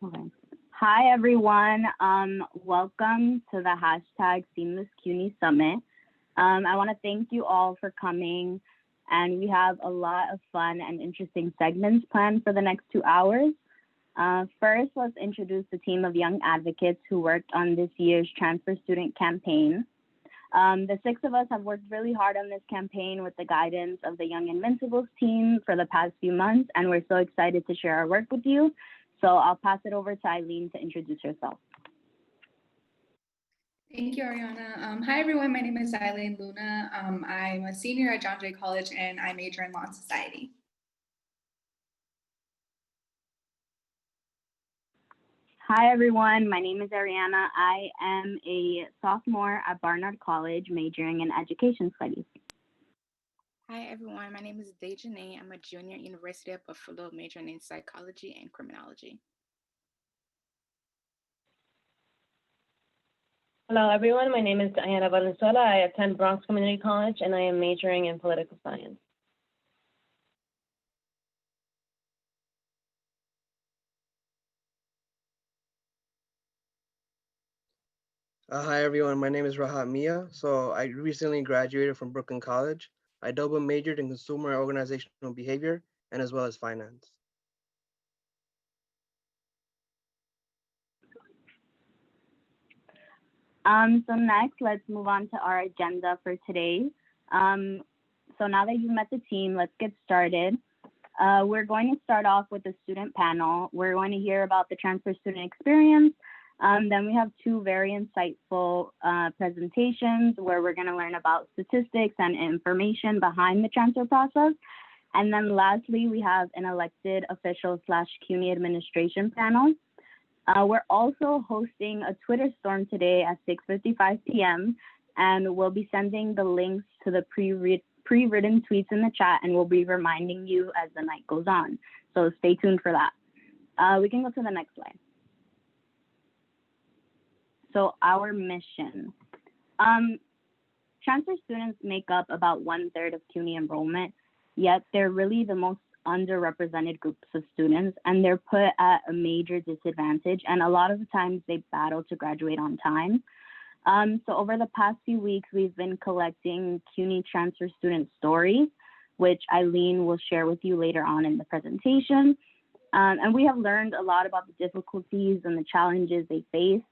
Okay. Hi, everyone. Welcome to the hashtag Seamless CUNY Summit. I want to thank you all for coming, and we have a lot of fun and interesting segments planned for the next 2 hours. First, let's introduce the team of young advocates who worked on this year's Transfer Student campaign. The six of us have worked really hard on this campaign with the guidance of the Young Invincibles team for the past few months, and we're so excited to share our work with you. So I'll pass it over to Eileen to introduce herself. Thank you, Ariana. Hi, everyone. My name is Eileen Luna. I'm a senior at John Jay College, and I major in Law and Society. Hi, everyone. My name is Ariana. I am a sophomore at Barnard College, majoring in Education Studies. Hi, everyone. My name is Dejanae. I'm a junior at University of Buffalo, majoring in Psychology and Criminology. Hello, everyone. My name is Diana Valenzuela. I attend Bronx Community College, and I am majoring in political science. Hi, everyone. My name is Rahat Mia. So I recently graduated from Brooklyn College. I double majored in consumer organizational behavior and as well as finance. So next, let's move on to our agenda for today. So now that you've met the team, let's get started. We're going to start off with the student panel. We're going to hear about the transfer student experience. Then we have two very insightful presentations where we're going to learn about statistics and information behind the transfer process. And then lastly, we have an elected official / CUNY administration panel. We're also hosting a Twitter storm today at 6:55 p.m. and we'll be sending the links to the pre-written tweets in the chat, and we'll be reminding you as the night goes on. So stay tuned for that. We can go to the next slide. So our mission. Transfer students make up about 1/3 of CUNY enrollment, yet they're really the most underrepresented groups of students, and they're put at a major disadvantage, and a lot of the times they battle to graduate on time. So over the past few weeks, we've been collecting CUNY transfer student stories, which Eileen will share with you later on in the presentation. And we have learned a lot about the difficulties and the challenges they face.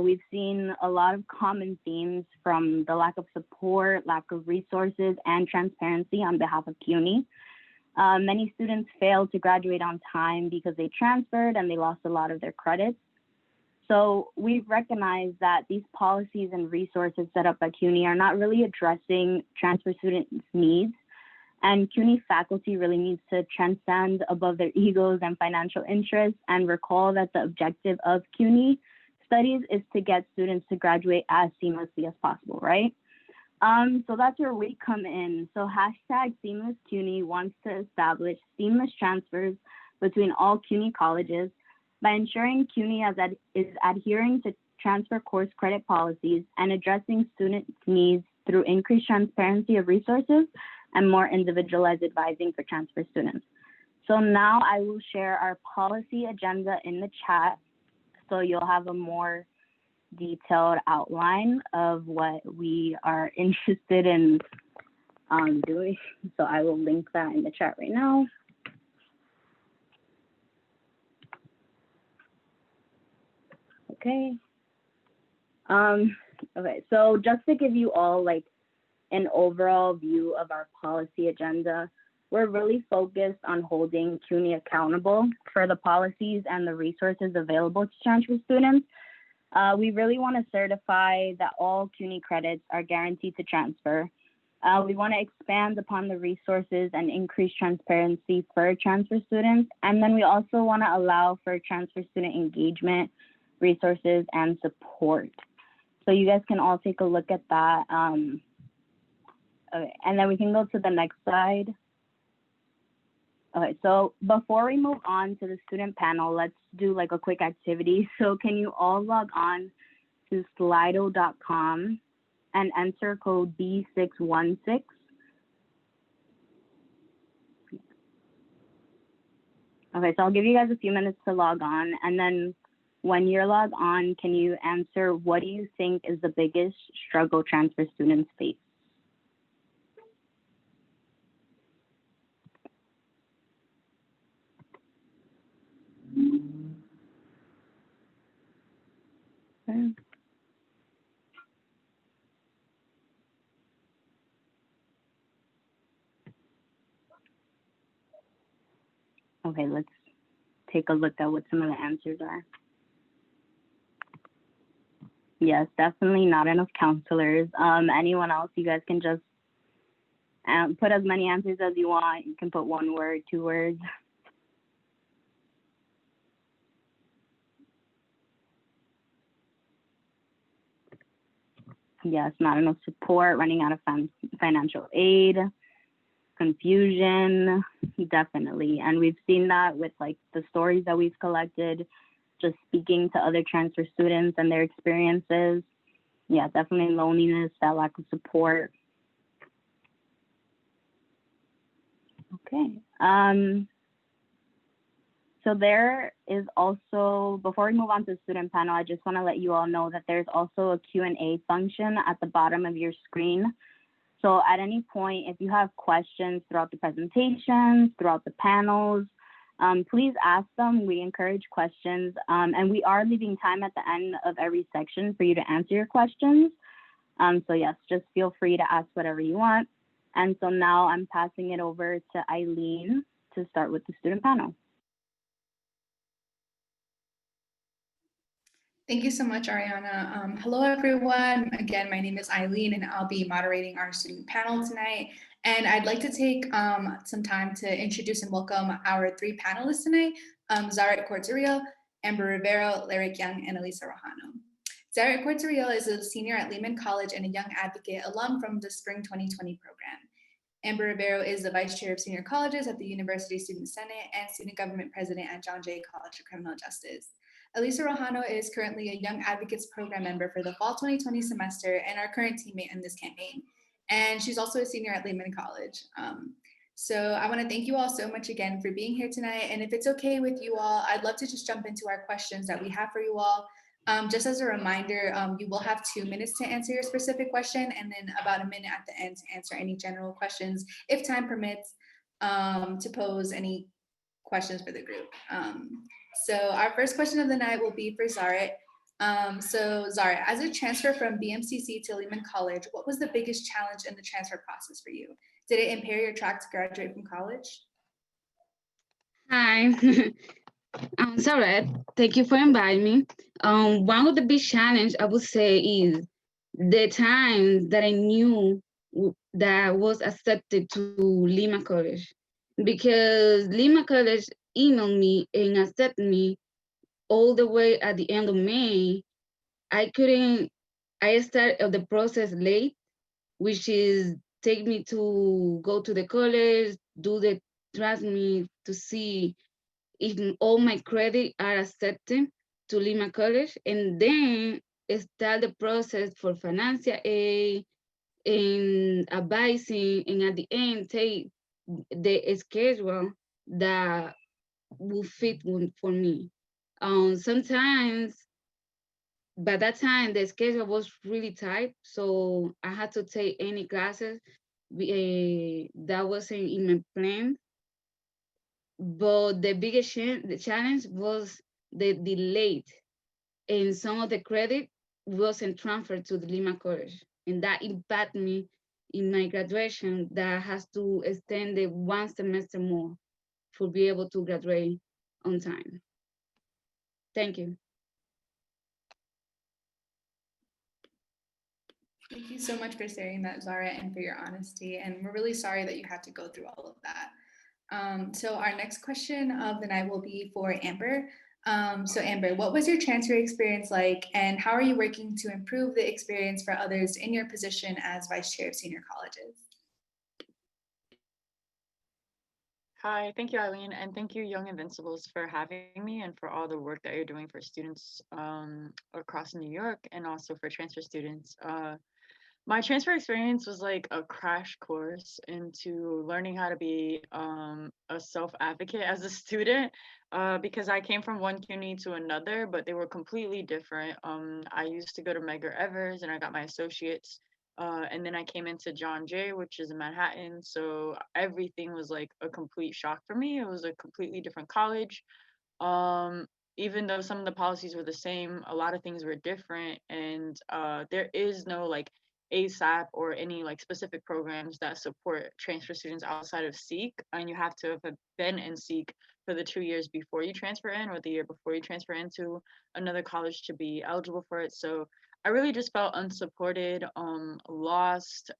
We've seen a lot of common themes from the lack of support, lack of resources, and transparency on behalf of CUNY. Many students failed to graduate on time because they transferred and they lost a lot of their credits. So we've recognized that these policies and resources set up at CUNY are not really addressing transfer students' needs. And CUNY faculty really needs to transcend above their egos and financial interests and recall that the objective of CUNY studies is to get students to graduate as seamlessly as possible, right? So that's where we come in. So hashtag Seamless CUNY wants to establish seamless transfers between all CUNY colleges by ensuring CUNY is adhering to transfer course credit policies and addressing students' needs through increased transparency of resources and more individualized advising for transfer students. So now I will share our policy agenda in the chat so you'll have a more detailed outline of what we are interested in doing. So I will link that in the chat right now. Okay. Okay, so just to give you all like an overall view of our policy agenda, we're really focused on holding CUNY accountable for the policies and the resources available to transfer students. We really want to certify that all CUNY credits are guaranteed to transfer. We want to expand upon the resources and increase transparency for transfer students. And then we also want to allow for transfer student engagement, resources, and support. So you guys can all take a look at that. Okay, and then we can go to the next slide. Okay, so before we move on to the student panel, let's do like a quick activity. So can you all log on to slido.com and enter code B616? Okay, so I'll give you guys a few minutes to log on, and then when you're logged on, can you answer what do you think is the biggest struggle transfer students face? Okay. Okay, let's take a look at what some of the answers are. Yes, definitely not enough counselors. Anyone else, you guys can just put as many answers as you want. You can put 1 word, 2 words. Yes, not enough support, running out of financial aid, confusion, definitely. And we've seen that with like the stories that we've collected, just speaking to other transfer students and their experiences. Yeah, definitely loneliness, that lack of support. Okay. So there is also, before we move on to the student panel, I just want to let you all know that there's also a Q&A function at the bottom of your screen. So at any point, if you have questions throughout the presentations, throughout the panels, please ask them. We encourage questions, and we are leaving time at the end of every section for you to answer your questions. So yes, just feel free to ask whatever you want. And so now I'm passing it over to Eileen to start with the student panel. Thank you so much, Ariana. Hello, everyone. Again, my name is Eileen, and I'll be moderating our student panel tonight. And I'd like to take some time to introduce and welcome our 3 panelists tonight, Zaret Cortereal, Amber Rivero, Lyric Young, and Elisa Rojano. Zaret Cortereal is a senior at Lehman College and a Young Advocate alum from the Spring 2020 program. Amber Rivero is the Vice Chair of Senior Colleges at the University Student Senate and Student Government President at John Jay College of Criminal Justice. Elisa Rojano is currently a Young Advocates Program member for the fall 2020 semester and our current teammate in this campaign. And she's also a senior at Lehman College. So I want to thank you all so much again for being here tonight. And if it's okay with you all, I'd love to just jump into our questions that we have for you all. Just as a reminder, you will have 2 minutes to answer your specific question and then about a minute at the end to answer any general questions, if time permits, to pose any questions for the group. So our first question of the night will be for Zaret. So Zaret, as a transfer from BMCC to Lehman College, what was the biggest challenge in the transfer process for you? Did it impair your track to graduate from college? Hi, I'm Zaret. Thank you for inviting me. One of the big challenge I would say is the time that I knew that I was accepted to Lima College, because Lima College emailed me and accepted me all the way at the end of May. I started the process late, which is take me to go to the college, do the transmit to see if all my credit are accepted to Lima College, and then start the process for financial aid and advising, and at the end take the schedule that will fit for me. Sometimes by that time the schedule was really tight, so I had to take any classes that wasn't in my plan. But the biggest the challenge was the delay, and some of the credit wasn't transferred to the Lima College, and that impacted me in my graduation. That has to extend it 1 semester more to be able to graduate on time. Thank you. Thank you so much for sharing that, Zara, and for your honesty. And we're really sorry that you had to go through all of that. So our next question of the night will be for Amber. So Amber, what was your transfer experience like, and how are you working to improve the experience for others in your position as Vice Chair of Senior Colleges? Hi, thank you, Eileen, and thank you, Young Invincibles, for having me and for all the work that you're doing for students across New York and also for transfer students. My transfer experience was like a crash course into learning how to be a self advocate as a student because I came from one CUNY to another, but they were completely different. I used to go to Medgar Evers and I got my associates. And then I came into John Jay, which is in Manhattan. So everything was like a complete shock for me. It was a completely different college. um Even though some of the policies were the same, a lot of things were different, and there is no like ASAP or any like specific programs that support transfer students outside of SEEK, and you have to have been in SEEK for the 2 years before you transfer in or the year before you transfer into another college to be eligible for it. So I really just felt unsupported, lost,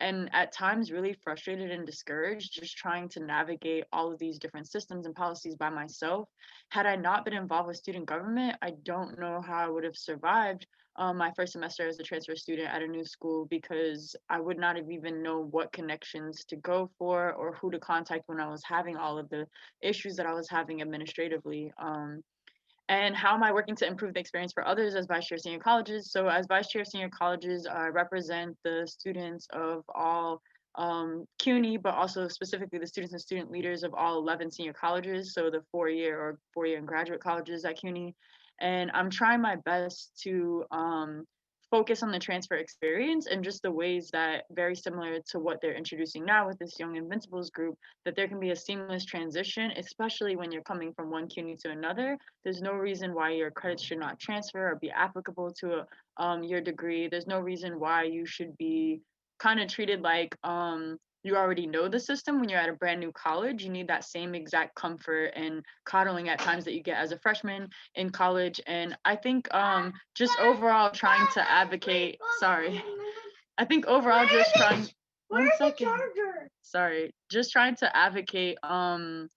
and at times really frustrated and discouraged, just trying to navigate all of these different systems and policies by myself. Had I not been involved with student government, I don't know how I would have survived my first semester as a transfer student at a new school, because I would not have even known what connections to go for or who to contact when I was having all of the issues that I was having administratively. And how am I working to improve the experience for others as vice chair of senior colleges? So as vice chair of senior colleges, I represent the students of all CUNY, but also specifically the students and student leaders of all 11 senior colleges, so the four-year and graduate colleges at CUNY. And I'm trying my best to focus on the transfer experience and just the ways that, very similar to what they're introducing now with this Young Invincibles group, that there can be a seamless transition, especially when you're coming from one CUNY to another. There's no reason why your credits should not transfer or be applicable to your degree. There's no reason why you should be kind of treated like you already know the system when you're at a brand new college. You need that same exact comfort and coddling at times that you get as a freshman in college. And I think just overall trying to advocate, sorry. I think overall just trying, one second. Sorry, just trying to advocate on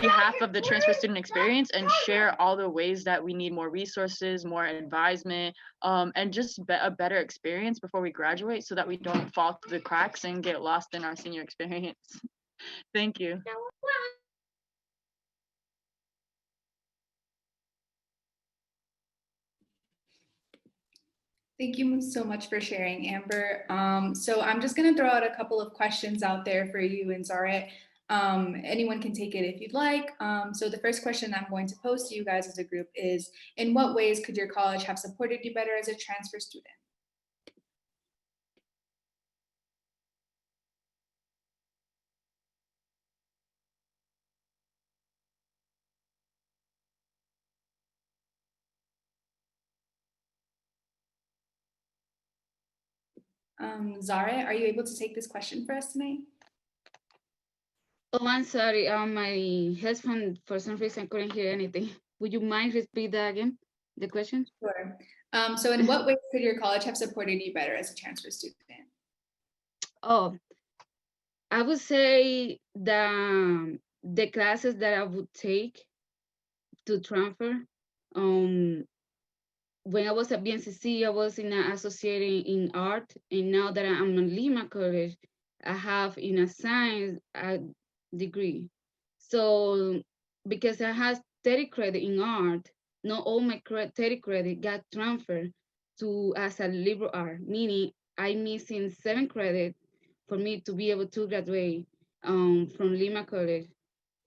behalf of the transfer student experience and share all the ways that we need more resources, more advisement, and just a better experience before we graduate, so that we don't fall through the cracks and get lost in our senior experience. Thank you. Thank you so much for sharing, Amber. So I'm just going to throw out a couple of questions out there for you and Zaret. Anyone can take it if you'd like. So the first question I'm going to pose to you guys as a group is, in what ways could your college have supported you better as a transfer student? Zaret, are you able to take this question for us tonight? Oh, I'm sorry. My headphone, for some reason, couldn't hear anything. Would you mind repeat that again, the question? Sure. So in what ways could your college have supported you better as a transfer student? Oh, I would say the classes that I would take to transfer. When I was at BNCC, I was in an associate in art, and now that I'm in Lima College, I have in a science degree. So because I have 30 credit in art, not all my 30 credit got transferred to as a liberal art, meaning I'm missing 7 credit for me to be able to graduate from Lima College.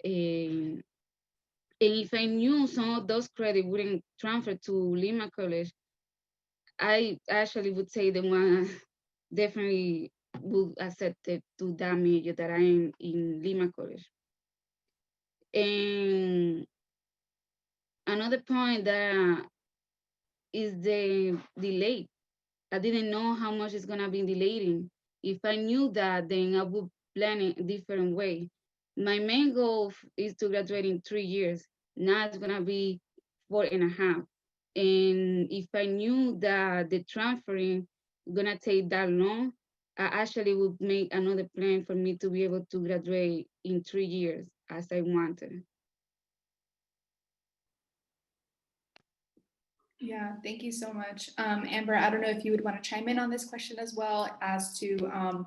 And if I knew some of those credit wouldn't transfer to Lima College, I actually would say the one definitely would accept it to that major that I am in Lima College. And another point that is the delay. I didn't know how much it's gonna be delaying. If I knew that, then I would plan it a different way. My main goal is to graduate in 3 years. Now it's gonna be 4.5. And if I knew that the transferring gonna take that long, I actually would make another plan for me to be able to graduate in 3 years as I wanted. Yeah, thank you so much. Amber, I don't know if you would want to chime in on this question as well, as to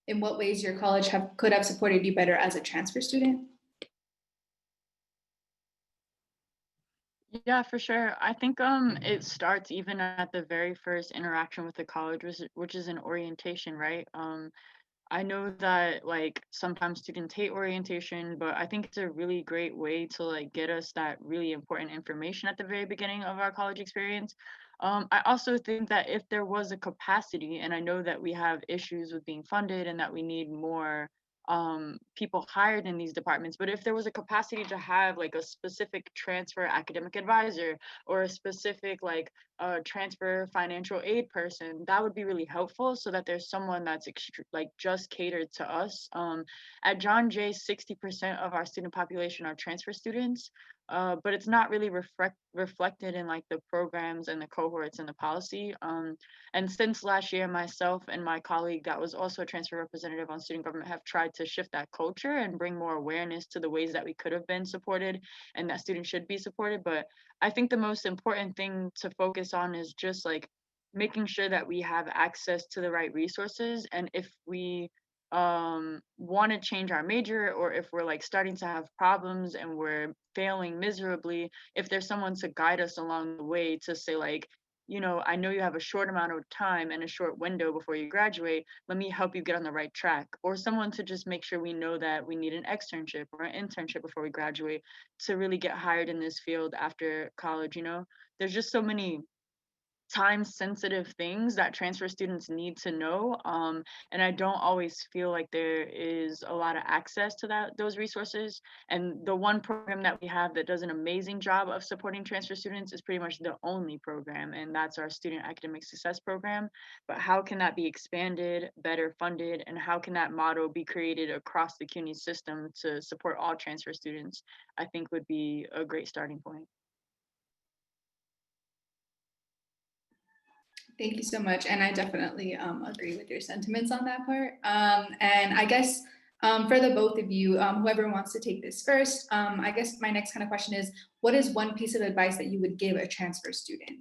in what ways your college could have supported you better as a transfer student? Yeah, for sure. I think it starts even at the very first interaction with the college, which is an orientation, right? I know that like sometimes students hate orientation, but I think it's a really great way to like get us that really important information at the very beginning of our college experience. I also think that if there was a capacity, and I know that we have issues with being funded and that we need more people hired in these departments, but if there was a capacity to have like a specific transfer academic advisor or a specific like transfer financial aid person, that would be really helpful so that there's someone that's like just catered to us. At John Jay, 60% of our student population are transfer students, but it's not really reflected in like the programs and the cohorts and the policy. And since last year, myself and my colleague that was also a transfer representative on student government have tried to shift that culture and bring more awareness to the ways that we could have been supported and that students should be supported. But I think the most important thing to focus on is just like making sure that we have access to the right resources. And if we want to change our major, or if we're like starting to have problems and we're failing miserably, if there's someone to guide us along the way to say like, you know, I know you have a short amount of time and a short window before you graduate, let me help you get on the right track. Or someone to just make sure we know that we need an externship or an internship before we graduate to really get hired in this field after college. You know, there's just so many time sensitive things that transfer students need to know, and I don't always feel like there is a lot of access to those resources. And the one program that we have that does an amazing job of supporting transfer students is pretty much the only program, and that's our student academic success program. But how can that be expanded, better funded, and how can that model be created across the CUNY system to support all transfer students, I think would be a great starting point. Thank you so much. And I definitely agree with your sentiments on that part. And I guess for the both of you, whoever wants to take this first, I guess my next kind of question is, what is one piece of advice that you would give a transfer student?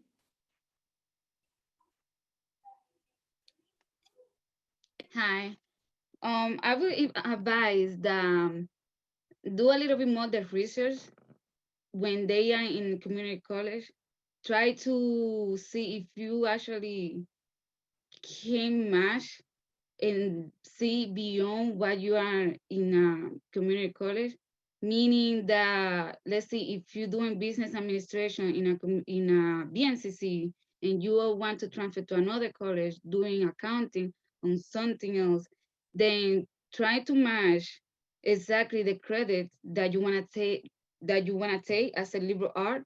Hi. I would advise that do a little bit more the research when they are in community college. Try to see if you actually can match and see beyond what you are in a community college. Meaning that, let's say, if you're doing business administration in a BNCC and you want to transfer to another college doing accounting on something else, then try to match exactly the credits that you want to take as a liberal art,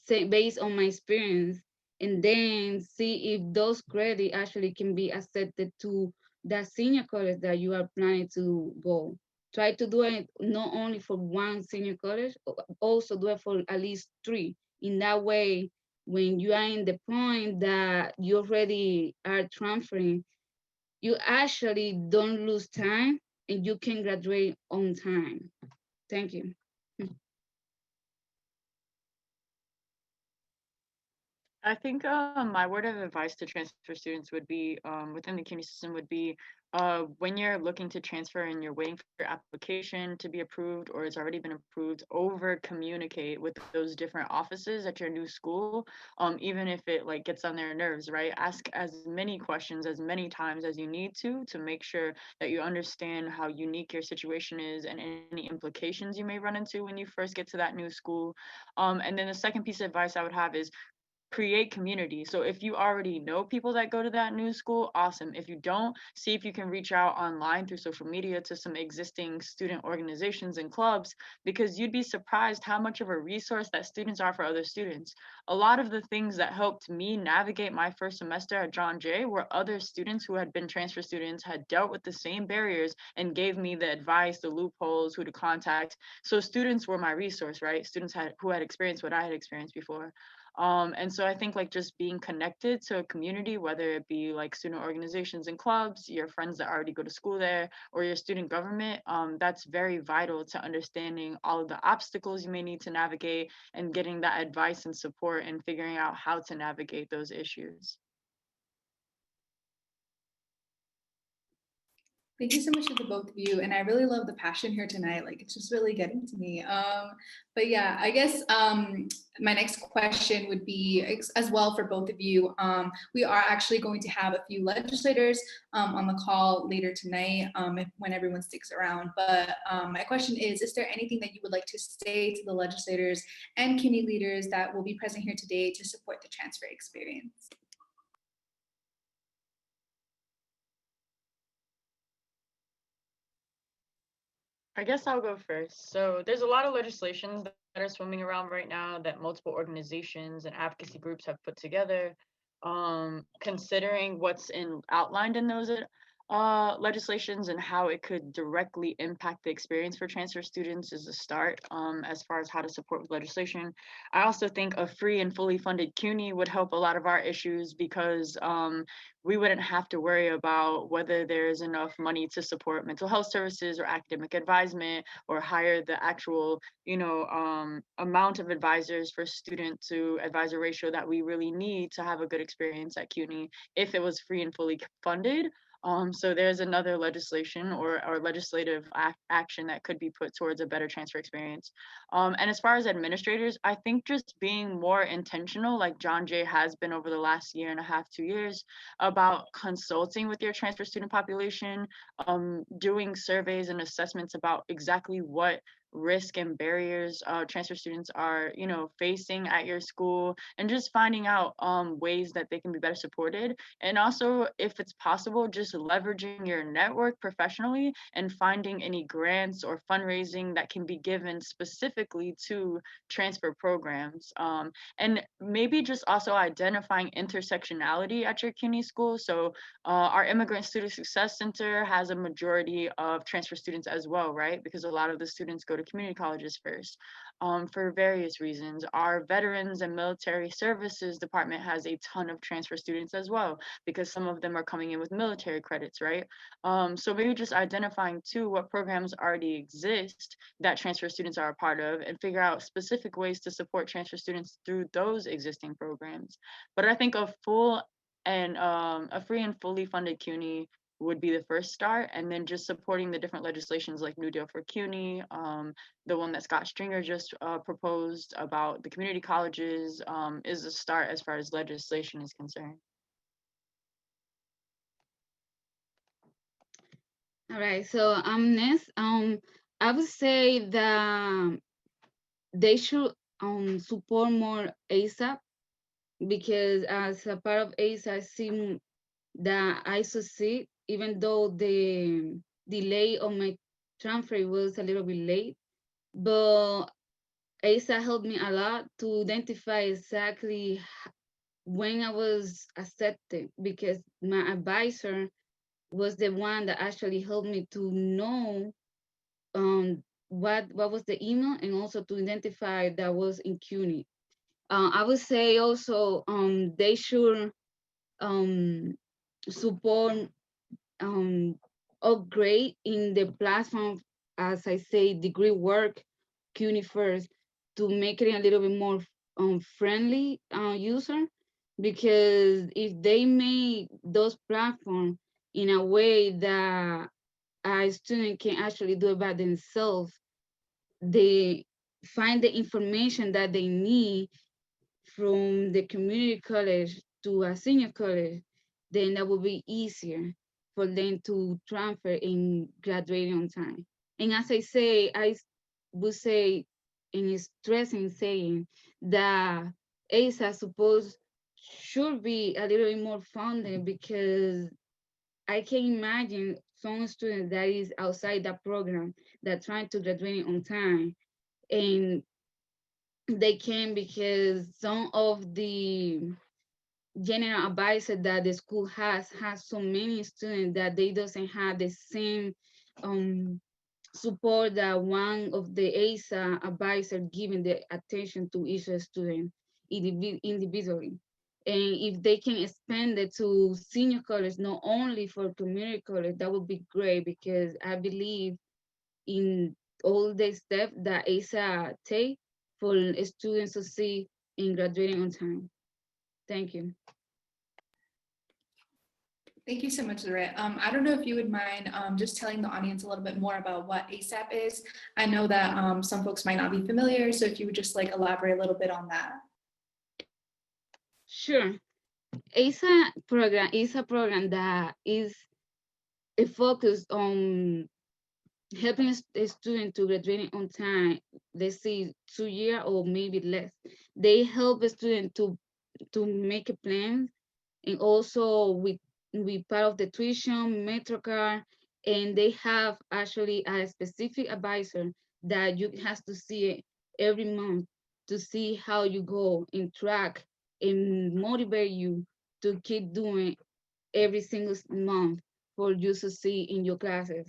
based on my experience, and then see if those credits actually can be accepted to that senior college that you are planning to go. Try to do it not only for one senior college, also do it for at least three. In that way, when you are in the point that you already are transferring, you actually don't lose time and you can graduate on time. Thank you. I think my word of advice to transfer students would be within the CUNY system would be when you're looking to transfer and you're waiting for your application to be approved or it's already been approved, over communicate with those different offices at your new school, even if it like gets on their nerves, right? Ask as many questions as many times as you need to make sure that you understand how unique your situation is and any implications you may run into when you first get to that new school. And then the second piece of advice I would have is create community. So if you already know people that go to that new school, awesome. If you don't, see if you can reach out online through social media to some existing student organizations and clubs, because you'd be surprised how much of a resource that students are for other students. A lot of the things that helped me navigate my first semester at John Jay were other students who had been transfer students, had dealt with the same barriers, and gave me the advice, the loopholes, who to contact. So students were my resource, right? Students who had experienced what I had experienced before. And so I think like just being connected to a community, whether it be like student organizations and clubs, your friends that already go to school there, or your student government, that's very vital to understanding all of the obstacles you may need to navigate and getting that advice and support and figuring out how to navigate those issues. Thank you so much to the both of you. And I really love the passion here tonight. Like it's just really getting to me. But yeah, I guess my next question would be as well for both of you. We are actually going to have a few legislators on the call later tonight when everyone sticks around. But my question is there anything that you would like to say to the legislators and CUNY leaders that will be present here today to support the transfer experience? I guess I'll go first. So there's a lot of legislations that are swimming around right now that multiple organizations and advocacy groups have put together. Considering what's outlined in those legislations and how it could directly impact the experience for transfer students is a start as far as how to support with legislation. I also think a free and fully funded CUNY would help a lot of our issues because we wouldn't have to worry about whether there's enough money to support mental health services or academic advisement or hire the actual, amount of advisors for student to advisor ratio that we really need to have a good experience at CUNY if it was free and fully funded. So there's another legislation or legislative action that could be put towards a better transfer experience. And as far as administrators, I think just being more intentional, like John Jay has been over the last year and a half, 2 years, about consulting with your transfer student population, doing surveys and assessments about exactly what risk and barriers transfer students are facing at your school, and just finding out ways that they can be better supported, and also if it's possible just leveraging your network professionally and finding any grants or fundraising that can be given specifically to transfer programs, and maybe just also identifying intersectionality at your CUNY school. So our Immigrant Student Success Center has a majority of transfer students as well, right? Because a lot of the students go to community colleges first for various reasons. Our Veterans and Military Services Department has a ton of transfer students as well, because some of them are coming in with military credits, right? So maybe just identifying too what programs already exist that transfer students are a part of, and figure out specific ways to support transfer students through those existing programs. But I think a free and fully funded CUNY would be the first start, and then just supporting the different legislations like New Deal for CUNY, the one that Scott Stringer just proposed about the community colleges, is a start as far as legislation is concerned. All right, so next. I would say that they should support more ASAP, because as a part of ASAP, I see that I succeed, even though the delay of my transfer was a little bit late. But ASA helped me a lot to identify exactly when I was accepted, because my advisor was the one that actually helped me to know what was the email, and also to identify that was in CUNY. I would say also they should support upgrade in the platform, as I say, degree work, CUNY first, to make it a little bit more friendly user, because if they make those platforms in a way that a student can actually do it by themselves, they find the information that they need from the community college to a senior college, then that will be easier for them to transfer and graduate on time. And as I say, I would say and stressing saying that ASA suppose should be a little bit more funded, because I can imagine some student that is outside that program that trying to graduate on time, and they can, because some of the general advisor that the school has so many students that they doesn't have the same support that one of the ASA advisor giving the attention to each student individually. And if they can expand it to senior college, not only for community college, that would be great, because I believe in all the steps that ASA take for students to see in graduating on time. Thank you. Thank you so much, Lorette. I don't know if you would mind just telling the audience a little bit more about what ASAP is. I know that some folks might not be familiar, so if you would just like elaborate a little bit on that. Sure. ASA program is a program that is a focus on helping a student to graduate on time. Let's say 2 years or maybe less. They help a student to make a plan, and also with part of the tuition, metro card, and they have actually a specific advisor that you has to see it every month to see how you go and track and motivate you to keep doing every single month for you to see in your classes.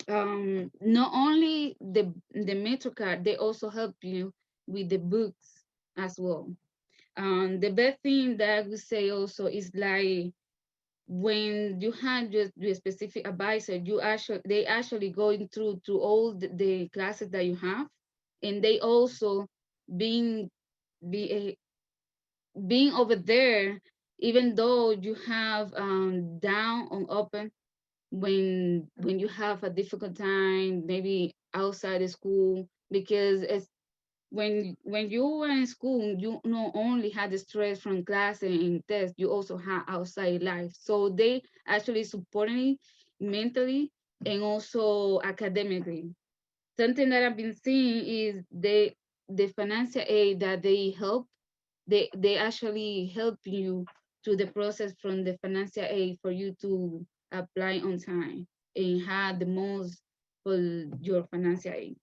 Not only the metro card, they also help you with the books as well. The best thing that I would say also is like when you have your specific advisor, they actually going through to all the classes that you have, and they also being be being over there, even though you have down on open when you have a difficult time, maybe outside the school, because it's when you were in school, you not only had the stress from class and tests, you also had outside life. So they actually supporting you mentally and also academically. Something that I've been seeing is the financial aid that they help, they actually help you to the process from the financial aid for you to apply on time and have the most for your financial aid.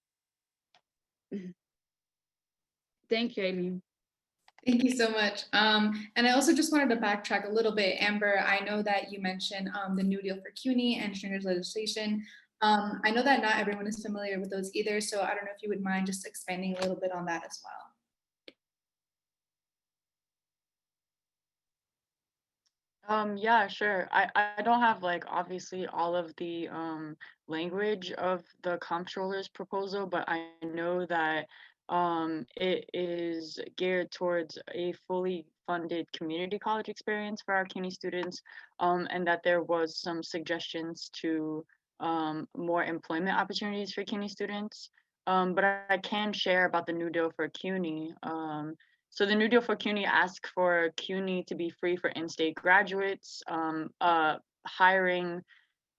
Thank you, Eileen. Thank you so much. And I also just wanted to backtrack a little bit. Amber, I know that you mentioned the New Deal for CUNY and stringers legislation. I know that not everyone is familiar with those either, so I don't know if you would mind just expanding a little bit on that as well. Yeah, sure. I don't have like obviously all of the language of the comptroller's proposal, but I know that it is geared towards a fully funded community college experience for our CUNY students, and that there was some suggestions to more employment opportunities for CUNY students. But I can share about the New Deal for CUNY. So the New Deal for CUNY asks for CUNY to be free for in-state graduates, hiring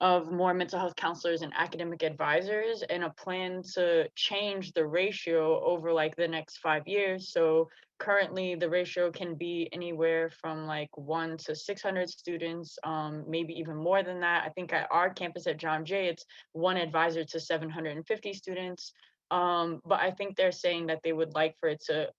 of more mental health counselors and academic advisors, and a plan to change the ratio over like the next 5 years. So currently the ratio can be anywhere from like 1 to 600 students, maybe even more than that. I think at our campus at John Jay, it's one advisor to 750 students. But I think they're saying that they would like for it to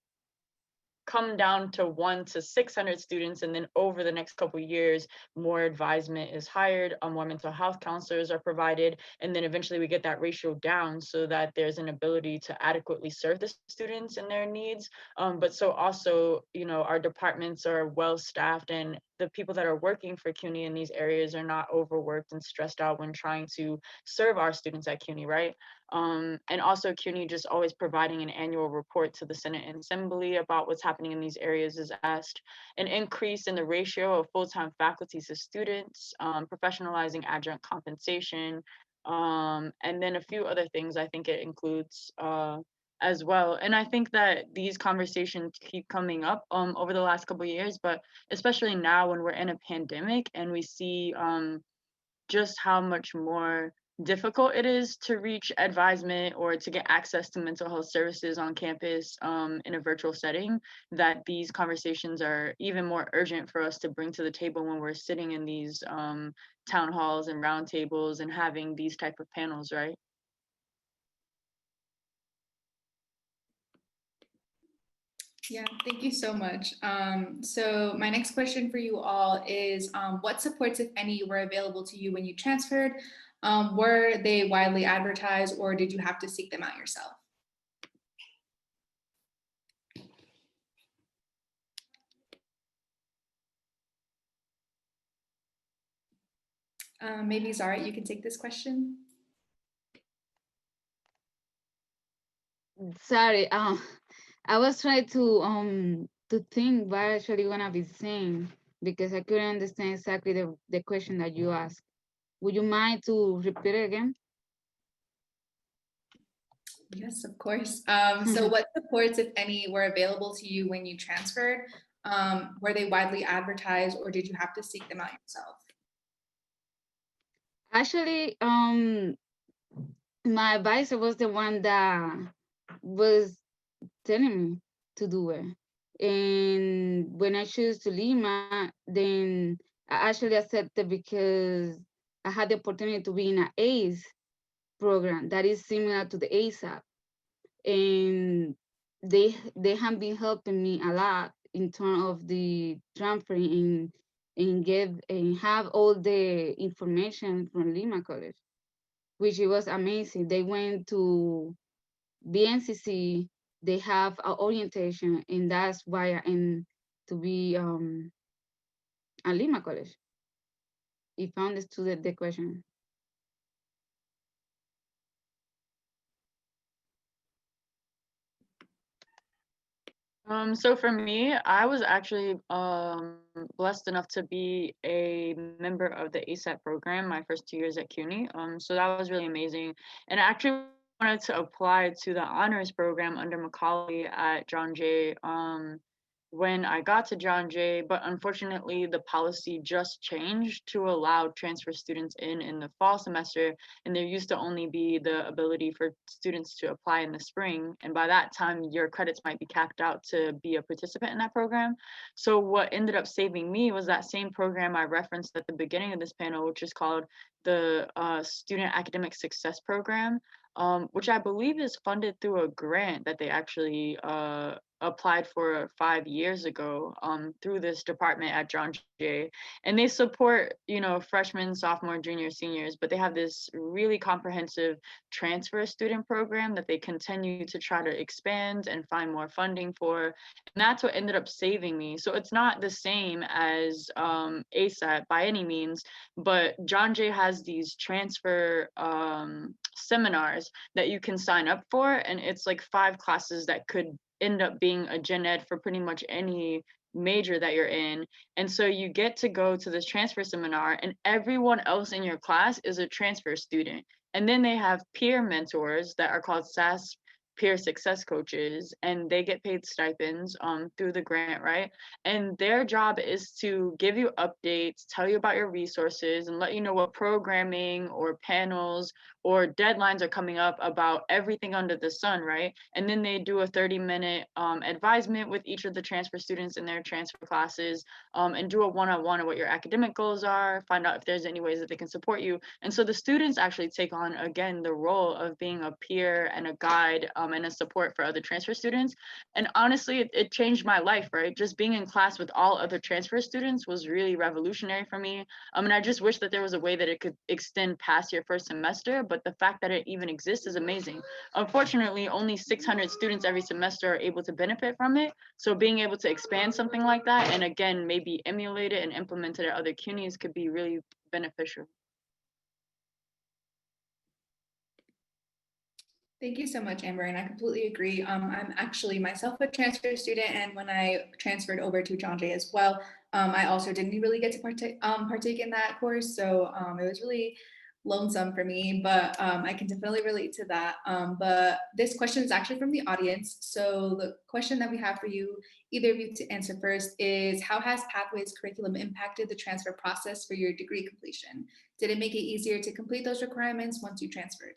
come down to 1 to 600 students, and then over the next couple of years more advisement is hired, more mental health counselors are provided, and then eventually we get that ratio down so that there's an ability to adequately serve the students and their needs. But so also, you know, our departments are well staffed, and the people that are working for CUNY in these areas are not overworked and stressed out when trying to serve our students at CUNY, right? And also CUNY just always providing an annual report to the Senate and Assembly about what's happening in these areas is asked. An increase in the ratio of full-time faculty to students, professionalizing adjunct compensation, and then a few other things I think it includes as well. And I think that these conversations keep coming up over the last couple of years, but especially now when we're in a pandemic and we see just how much more difficult it is to reach advisement or to get access to mental health services on campus in a virtual setting, that these conversations are even more urgent for us to bring to the table when we're sitting in these town halls and roundtables and having these type of panels, right? Yeah, thank you so much. So my next question for you all is, what supports, if any, were available to you when you transferred? Were they widely advertised, or did you have to seek them out yourself? Maybe Zara, you can take this question. Sorry, I was trying to think what I actually wanna be saying. because I couldn't understand exactly the question that you asked. Would you mind to repeat it again? Yes, of course. So what supports, if any, were available to you when you transferred? Were they widely advertised or did you have to seek them out yourself? Actually, my advisor was the one that was telling me to do it. And when I chose to Lima, then I actually accepted because I had the opportunity to be in an ACE program that is similar to the ASAP. And they have been helping me a lot in terms of the transferring and give and have all the information from Lima College, which it was amazing. They went to BNCC, they have an orientation, and that's why I am to be at Lima College. If I understood the question. So for me, I was actually blessed enough to be a member of the ASAP program my first 2 years at CUNY. So that was really amazing. And I actually wanted to apply to the honors program under Macaulay at John Jay. When I got to John Jay, but unfortunately the policy just changed to allow transfer students in the fall semester, and there used to only be the ability for students to apply in the spring, and by that time your credits might be capped out to be a participant in that program. So what ended up saving me was that same program I referenced at the beginning of this panel, which is called the Student Academic Success Program, which I believe is funded through a grant that they actually applied for 5 years ago through this department at John Jay. And they support, freshmen, sophomore, junior, seniors, but they have this really comprehensive transfer student program that they continue to try to expand and find more funding for. And that's what ended up saving me. So it's not the same as ASAP by any means, but John Jay has these transfer seminars that you can sign up for, and it's like 5 classes that could end up being a gen ed for pretty much any major that you're in. And so you get to go to this transfer seminar, and everyone else in your class is a transfer student. And then they have peer mentors that are called SAS peer success coaches, and they get paid stipends through the grant, right? And their job is to give you updates, tell you about your resources, and let you know what programming or panels or deadlines are coming up about everything under the sun, right? And then they do a 30-minute advisement with each of the transfer students in their transfer classes, and do a one-on-one of what your academic goals are, find out if there's any ways that they can support you. And so the students actually take on, again, the role of being a peer and a guide, and a support for other transfer students. And honestly, it changed my life, right? Just being in class with all other transfer students was really revolutionary for me. And I just wish that there was a way that it could extend past your first semester, but the fact that it even exists is amazing. Unfortunately, only 600 students every semester are able to benefit from it. So being able to expand something like that, and again, maybe emulate it and implement it at other CUNYs, could be really beneficial. Thank you so much, Amber, and I completely agree. I'm actually myself a transfer student, and when I transferred over to John Jay as well, I also didn't really get to partake in that course, so it was really lonesome for me, but I can definitely relate to that. But this question is actually from the audience. So the question that we have for you, either of you to answer first, is how has Pathways curriculum impacted the transfer process for your degree completion? Did it make it easier to complete those requirements once you transferred?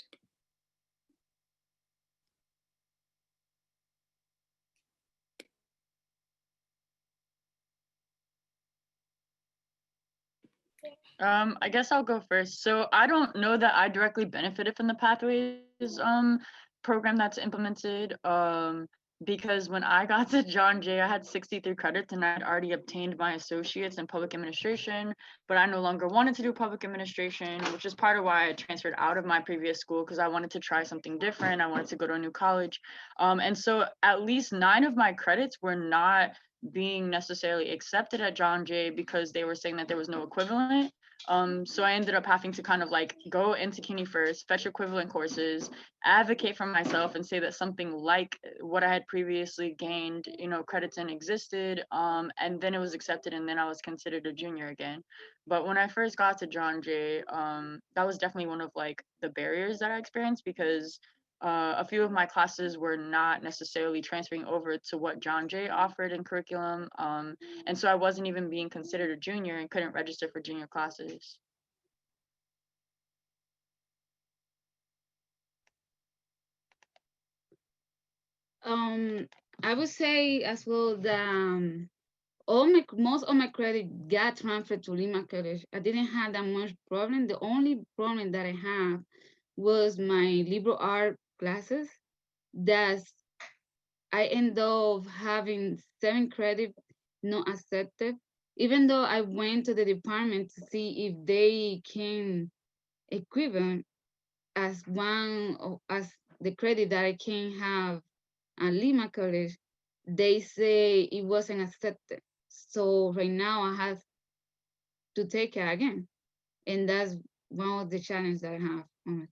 I guess I'll go first. So I don't know that I directly benefited from the Pathways program that's implemented. Because when I got to John Jay, I had 63 credits and I had already obtained my associates in public administration, but I no longer wanted to do public administration, which is part of why I transferred out of my previous school, because I wanted to try something different. I wanted to go to a new college. And so at least 9 of my credits were not being necessarily accepted at John Jay because they were saying that there was no equivalent. So I ended up having to kind of like go into CUNY first, fetch equivalent courses, advocate for myself and say that something like what I had previously gained, you know, credits in existed. And then it was accepted and then I was considered a junior again. But when I first got to John Jay, that was definitely one of like the barriers that I experienced because a few of my classes were not necessarily transferring over to what John Jay offered in curriculum. And so I wasn't even being considered a junior and couldn't register for junior classes. I would say as well that most of my credit got transferred to Lima College. I didn't have that much problem. The only problem that I have was my liberal art classes. That's I end up having 7 credit not accepted, even though I went to the department to see if they can equivalent as as the credit that I can have at Lima College. They say it wasn't accepted. So right now I have to take it again. And that's one of the challenges that I have on it.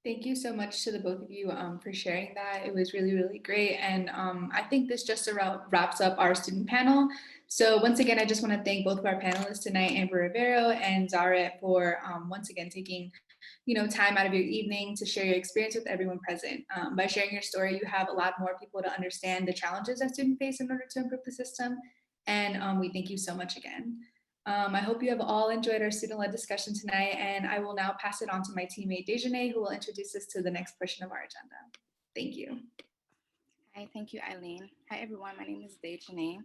Thank you so much to the both of you for sharing that. It was really, really great. And I think this just about wraps up our student panel. So once again, I just want to thank both of our panelists tonight, Amber Rivero and Zaret, for once again taking time out of your evening to share your experience with everyone present. By sharing your story, you have allowed more people to understand the challenges that students face in order to improve the system. And we thank you so much again. I hope you have all enjoyed our student-led discussion tonight, and I will now pass it on to my teammate Dejane, who will introduce us to the next portion of our agenda. Thank you. Hi, thank you, Eileen. Hi, everyone. My name is Dejane.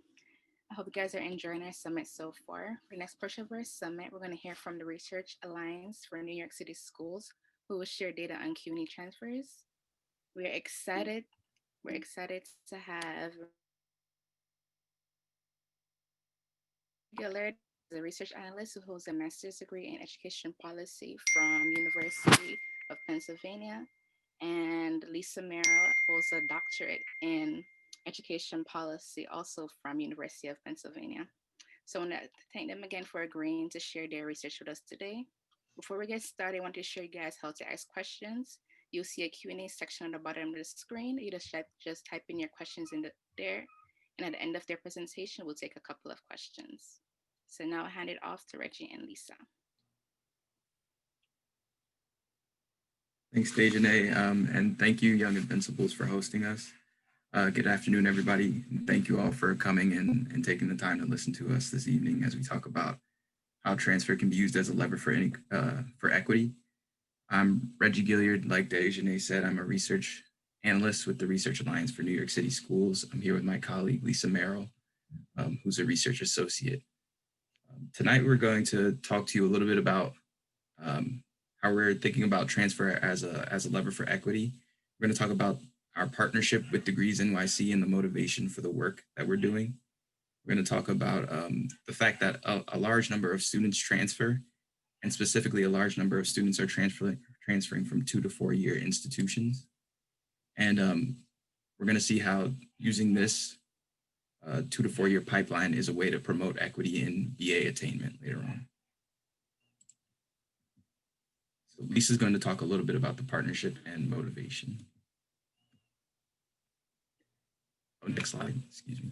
I hope you guys are enjoying our summit so far. For the next portion of our summit, we're going to hear from the Research Alliance for New York City Schools, who will share data on CUNY transfers. We're excited. We're excited to have Gillard, the research analyst who holds a master's degree in education policy from University of Pennsylvania, and Lisa Merrill holds a doctorate in education policy also from University of Pennsylvania. So I want to thank them again for agreeing to share their research with us today. Before we get started, I want to show you guys how to ask questions. You'll see a Q&A section on the bottom of the screen. You just type in your questions in there, and at the end of their presentation, we'll take a couple of questions. So now I'll hand it off to Reggie and Lisa. Thanks, Dejane, and thank you, Young Invincibles, for hosting us. Good afternoon, everybody. Thank you all for coming and taking the time to listen to us this evening as we talk about how transfer can be used as a lever for equity. I'm Reggie Gilliard. Like Dejane said, I'm a research analyst with the Research Alliance for New York City Schools. I'm here with my colleague, Lisa Merrill, who's a research associate. Tonight, we're going to talk to you a little bit about how we're thinking about transfer as a lever for equity. We're going to talk about our partnership with Degrees NYC and the motivation for the work that we're doing. We're going to talk about the fact that a large number of students transfer, and specifically a large number of students are transferring from 2 to 4 year institutions. And we're going to see how using this 2 to 4 year pipeline is a way to promote equity in BA attainment later on. So Lisa's going to talk a little bit about the partnership and motivation. Oh, next slide, excuse me.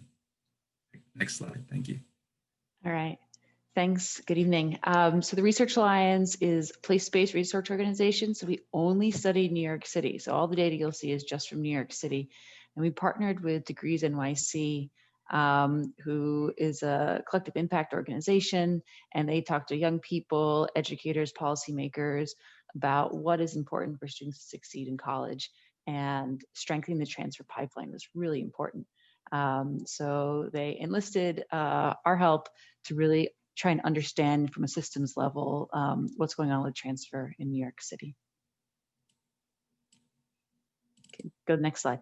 Next slide, thank you. All right, thanks, good evening. So the Research Alliance is a place-based research organization, so we only study New York City. So all the data you'll see is just from New York City. And we partnered with Degrees NYC, who is a collective impact organization, and they talk to young people, educators, policymakers about what is important for students to succeed in college, and strengthening the transfer pipeline was really important. So they enlisted our help to really try and understand from a systems level what's going on with transfer in New York City. Okay, go to the next slide.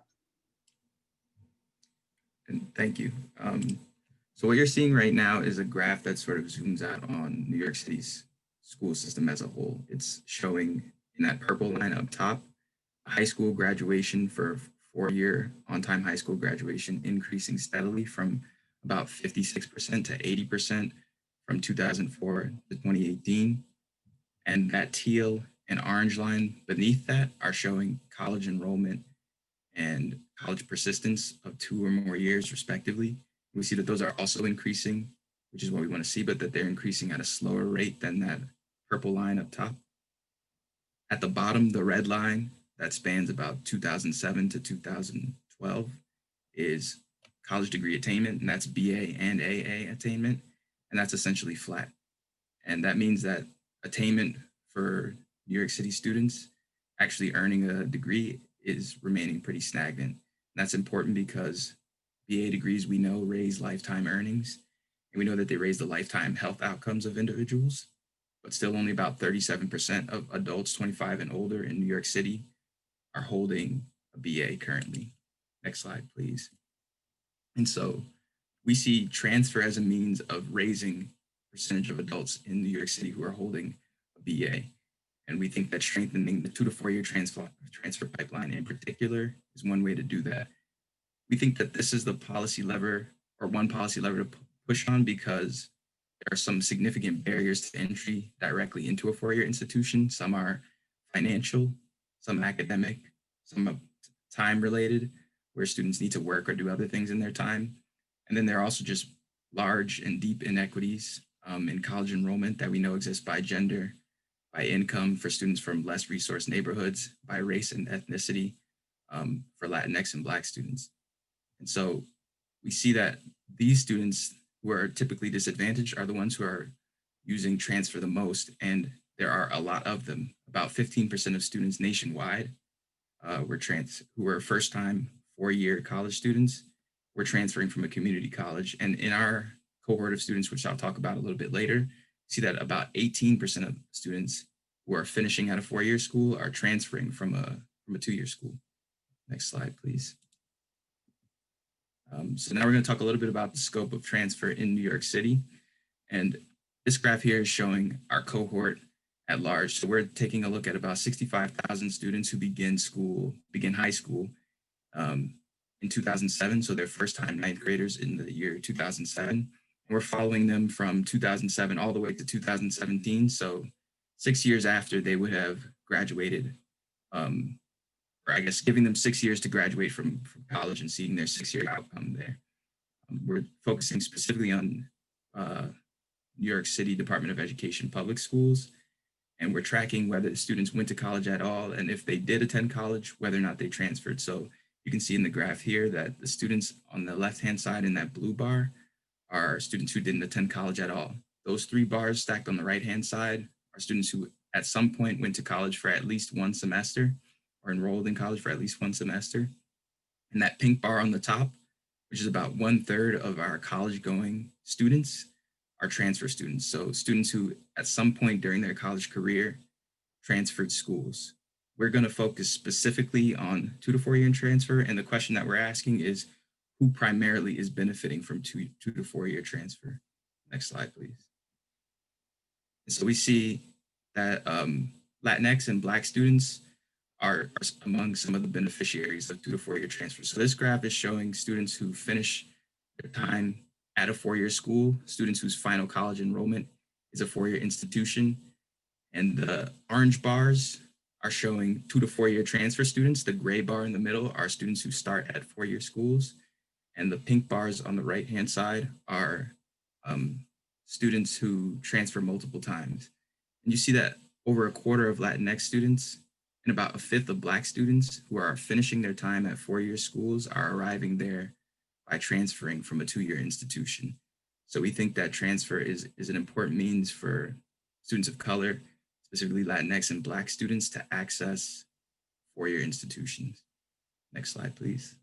And thank you. So what you're seeing right now is a graph that sort of zooms out on New York City's school system as a whole. It's showing in that purple line up top, high school graduation for 4-year on-time high school graduation increasing steadily from about 56% to 80% from 2004 to 2018. And that teal and orange line beneath that are showing college enrollment and college persistence of 2 or more years, respectively. We see that those are also increasing, which is what we want to see, but that they're increasing at a slower rate than that purple line up top. At the bottom, the red line that spans about 2007 to 2012 is college degree attainment, and that's BA and AA attainment, and that's essentially flat. And that means that attainment for New York City students actually earning a degree is remaining pretty stagnant. And that's important because BA degrees we know raise lifetime earnings, and we know that they raise the lifetime health outcomes of individuals, but still only about 37% of adults 25 and older in New York City are holding a BA currently. Next slide, please. And so we see transfer as a means of raising percentage of adults in New York City who are holding a BA. And we think that strengthening the 2 to 4 year transfer pipeline in particular is one way to do that. We think that this is the policy lever, or one policy lever to push on, because there are some significant barriers to entry directly into a 4-year institution. Some are financial, some academic, some time related, where students need to work or do other things in their time. And then there are also just large and deep inequities in college enrollment that we know exist by gender, by income for students from less resourced neighborhoods, by race and ethnicity for Latinx and Black students. And so we see that these students who are typically disadvantaged are the ones who are using transfer the most, and there are a lot of them. About 15% of students nationwide who were first-time 4-year college students were transferring from a community college. And in our cohort of students, which I'll talk about a little bit later, see that about 18% of students who are finishing at a 4-year school are transferring from a 2-year school. Next slide, please. So now we're going to talk a little bit about the scope of transfer in New York City. And this graph here is showing our cohort at large. So we're taking a look at about 65,000 students who begin high school in 2007. So they're first-time 9th graders in the year 2007. And we're following them from 2007 all the way to 2017. So 6 years after they would have graduated, or I guess giving them 6 years to graduate from college and seeing their 6-year outcome there. We're focusing specifically on New York City Department of Education public schools, and we're tracking whether the students went to college at all, and if they did attend college, whether or not they transferred. So you can see in the graph here that the students on the left-hand side in that blue bar are students who didn't attend college at all. Those 3 bars stacked on the right-hand side are students who at some point went to college for at least 1 semester, or enrolled in college for at least 1 semester. And that pink bar on the top, which is about 1/3 of our college-going students, are transfer students. So students who at some point during their college career transferred schools. We're going to focus specifically on 2 to 4 year transfer. And the question that we're asking is, who primarily is benefiting from 2 to 4 year transfer? Next slide, please. And so we see that Latinx and Black students are among some of the beneficiaries of 2 to 4 year transfer. So this graph is showing students who finish their time at a 4-year school, students whose final college enrollment is a 4-year institution. And the orange bars are showing 2 to 4 year transfer students. The gray bar in the middle are students who start at 4-year schools. And the pink bars on the right-hand side are students who transfer multiple times. And you see that over 1/4 of Latinx students and about 1/5 of Black students who are finishing their time at 4-year schools are arriving there by transferring from a 2-year institution. So we think that transfer is an important means for students of color, specifically Latinx and Black students, to access 4-year institutions. Next slide, please.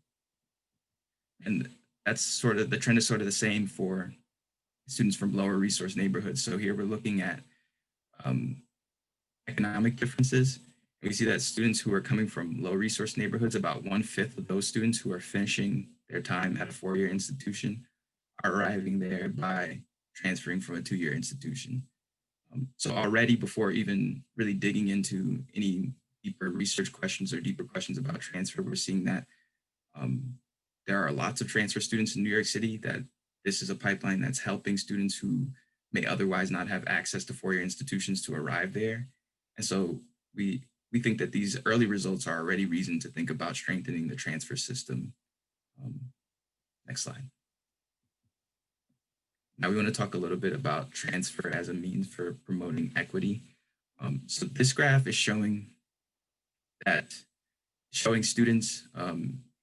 And that's sort of, the trend is sort of the same for students from lower resource neighborhoods. So here we're looking at economic differences. We see that students who are coming from low resource neighborhoods, about 1/5 of those students who are finishing their time at a 4-year institution are arriving there by transferring from a 2-year institution. So already, before even really digging into any deeper research questions or deeper questions about transfer, we're seeing that there are lots of transfer students in New York City, that this is a pipeline that's helping students who may otherwise not have access to four-year institutions to arrive there. And so we think that these early results are already reason to think about strengthening the transfer system. Next slide. Now we want to talk a little bit about transfer as a means for promoting equity. So this graph is showing students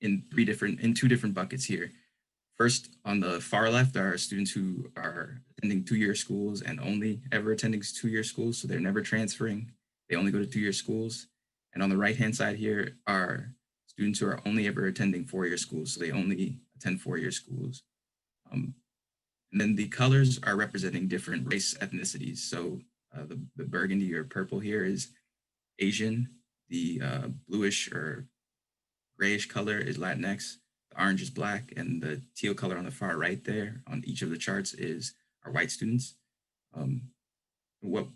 in two different buckets here. First, on the far left are students who are attending two-year schools and only ever attending two-year schools, so they're never transferring. They only go to two-year schools. And on the right-hand side here are students who are only ever attending four-year schools, so they only attend four-year schools. And then the colors are representing different race ethnicities. So the burgundy or purple here is Asian, the bluish or grayish color is Latinx, the orange is Black, and the teal color on the far right there on each of the charts is our white students. What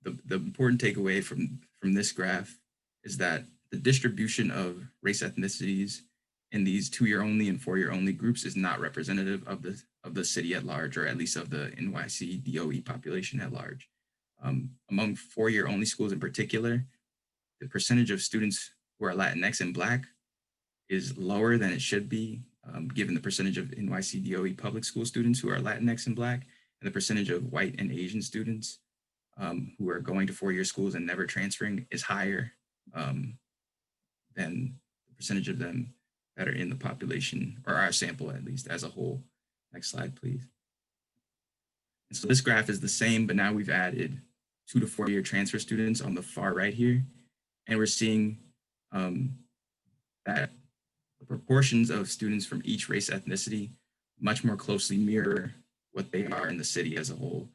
the important takeaway from this graph is that the distribution of race ethnicities in these two-year only and four-year only groups is not representative of the city at large, or at least of the NYC DOE population at large. Among four-year only schools in particular, the percentage of students who are Latinx and Black is lower than it should be, given the percentage of NYC DOE public school students who are Latinx and Black, and the percentage of white and Asian students who are going to four-year schools and never transferring is higher than the percentage of them that are in the population, or our sample at least as a whole. Next slide, please. And so this graph is the same, but now we've added 2 to 4 year transfer students on the far right here. And we're seeing that the proportions of students from each race ethnicity much more closely mirror what they are in the city as a whole.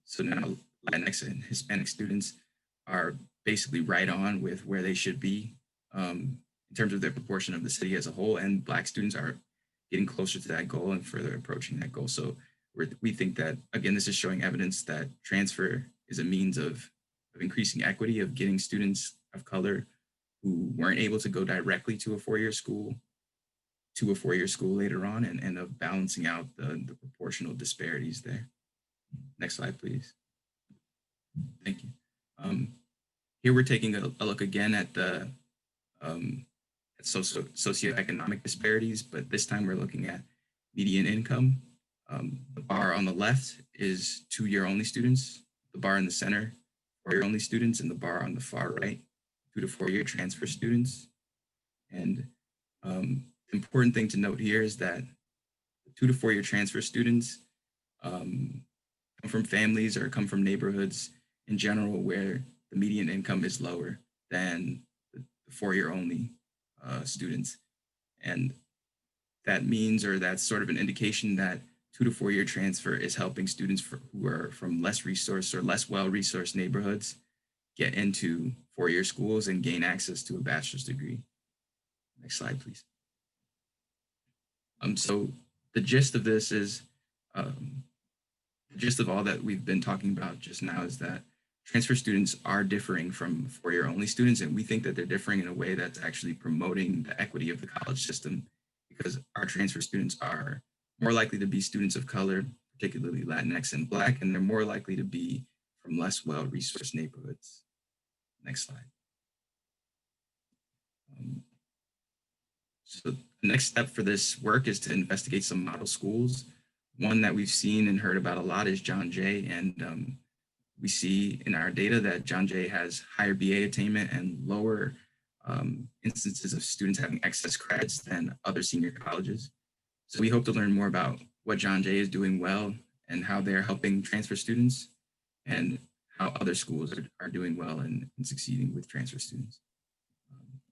So now Latinx and Hispanic students are basically right on with where they should be in terms of their proportion of the city as a whole, and Black students are getting closer to that goal and further approaching that goal. So we think that, again, this is showing evidence that transfer is a means of increasing equity, of getting students of color who weren't able to go directly to a four-year school later on, and of balancing out the proportional disparities there. Next slide, please. Thank you. Here we're taking a look again at the socioeconomic disparities, but this time we're looking at median income. The bar on the left is 2 year only students, the bar in the center, 4 year only students, and the bar on the far right, 2 to 4 year transfer students. And the important thing to note here is that the 2 to 4 year transfer students come from families or come from neighborhoods in general where the median income is lower than the 4 year only students. And that means, or that's sort of an indication that 2 to 4 year transfer is helping students who are from less resourced or less well-resourced neighborhoods get into 4 year schools and gain access to a bachelor's degree. Next slide, please. So the gist of this is, the gist of all that we've been talking about just now is that transfer students are differing from 4 year only students, and we think that they're differing in a way that's actually promoting the equity of the college system, because our transfer students are more likely to be students of color, particularly Latinx and Black, and they're more likely to be from less well-resourced neighborhoods. Next slide. So the next step for this work is to investigate some model schools. One that we've seen and heard about a lot is John Jay, and we see in our data that John Jay has higher BA attainment and lower instances of students having excess credits than other senior colleges. So we hope to learn more about what John Jay is doing well and how they're helping transfer students, and how other schools are doing well and succeeding with transfer students.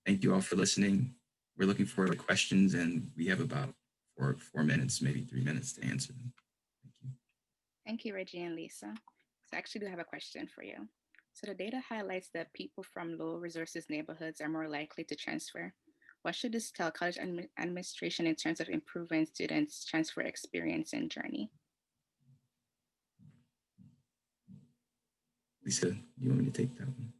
Thank you all for listening. We're looking forward to questions, and we have about four minutes, maybe 3 minutes to answer them. Thank you. Thank you, Reggie and Lisa. So I actually do have a question for you. So the data highlights that people from low resources neighborhoods are more likely to transfer. What should this tell college administration in terms of improving students' transfer experience and journey? Lisa, you want me to take that one?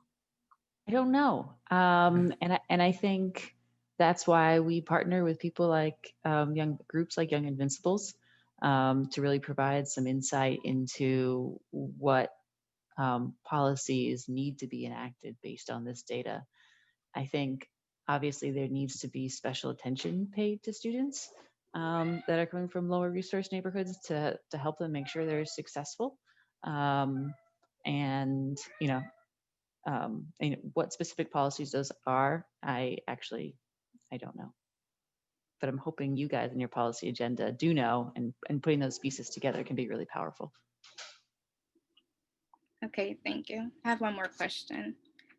I don't know. And I think that's why we partner with people like young groups like Young Invincibles, to really provide some insight into what policies need to be enacted based on this data. I think obviously there needs to be special attention paid to students that are coming from lower resource neighborhoods to help them make sure they're successful. And what specific policies those are, I don't know. But I'm hoping you guys in your policy agenda do know, and putting those pieces together can be really powerful. Okay, thank you. I have one more question.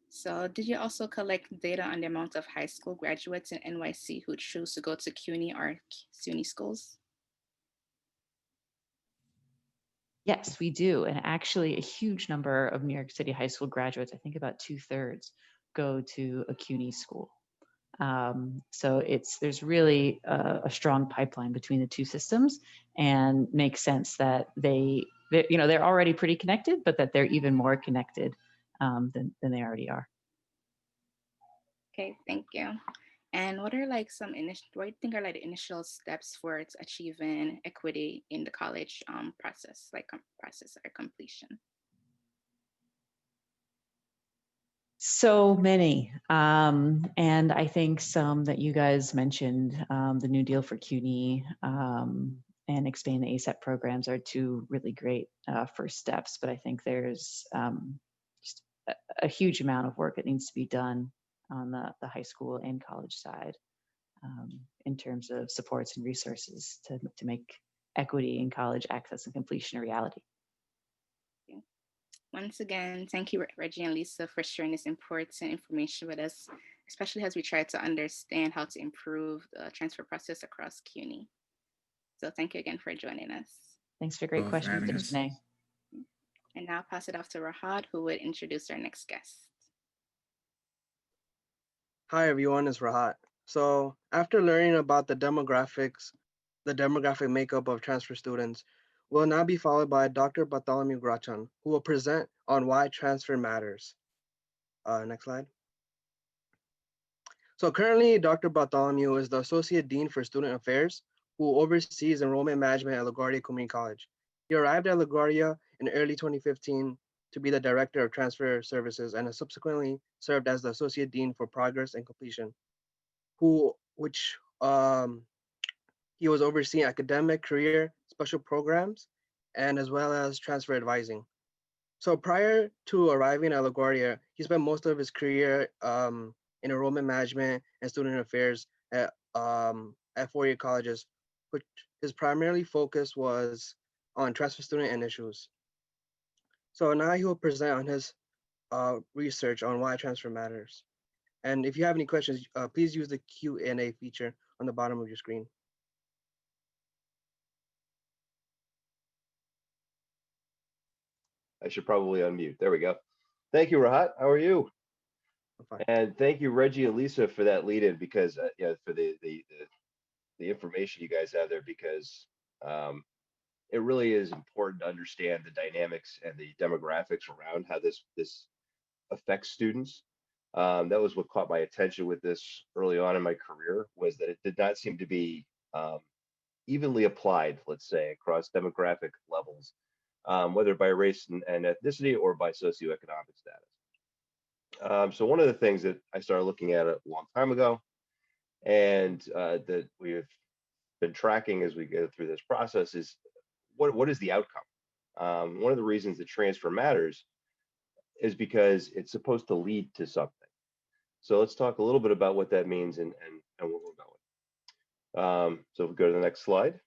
So did you also collect data on the amount of high school graduates in NYC who choose to go to CUNY or SUNY schools? Yes, we do. And actually a huge number of New York City high school graduates, I think about 2/3, go to a CUNY school. So there's really a strong pipeline between the two systems, and makes sense that they're already pretty connected, but that they're even more connected than they already are. Okay, thank you. And what are what do you think are the initial steps for achieving equity in the college process, process or completion? So many. And I think some that you guys mentioned, the New Deal for CUNY and expanding the ASAP programs are two really great first steps. But I think there's just a huge amount of work that needs to be done on the high school and college side in terms of supports and resources to make equity in college access and completion a reality. Once again, thank you, Reggie and Lisa, for sharing this important information with us, especially as we try to understand how to improve the transfer process across CUNY. So thank you again for joining us. Thanks for great questions, Renee. And now I'll pass it off to Rahad, who would introduce our next guest. Hi everyone, it's Rahat. So after learning about the demographic makeup of transfer students, we'll now be followed by Dr. Bartholomew Grachan, who will present on why transfer matters. Next slide. So currently, Dr. Bartholomew is the Associate Dean for Student Affairs, who oversees enrollment management at LaGuardia Community College. He arrived at LaGuardia in early 2015 to be the Director of Transfer Services and has subsequently served as the Associate Dean for Progress and Completion, which he was overseeing academic, career, special programs, and as well as transfer advising. So prior to arriving at LaGuardia, he spent most of his career in enrollment management and student affairs at four-year colleges, which his primarily focus was on transfer student and issues. So now he will present on his research on why transfer matters. And if you have any questions, please use the Q&A feature on the bottom of your screen. I should probably unmute. There we go. Thank you, Rahat. How are you? And thank you, Reggie and Lisa, for that lead-in, because for the information you guys have there, because it really is important to understand the dynamics and the demographics around how this affects students. That was what caught my attention with this early on in my career, was that it did not seem to be evenly applied, let's say, across demographic levels, whether by race and ethnicity or by socioeconomic status. So one of the things that I started looking at a long time ago, and that we've been tracking as we go through this process, is what is the outcome? One of the reasons that transfer matters is because it's supposed to lead to something. So let's talk a little bit about what that means and where we're going. So if we go to the next slide.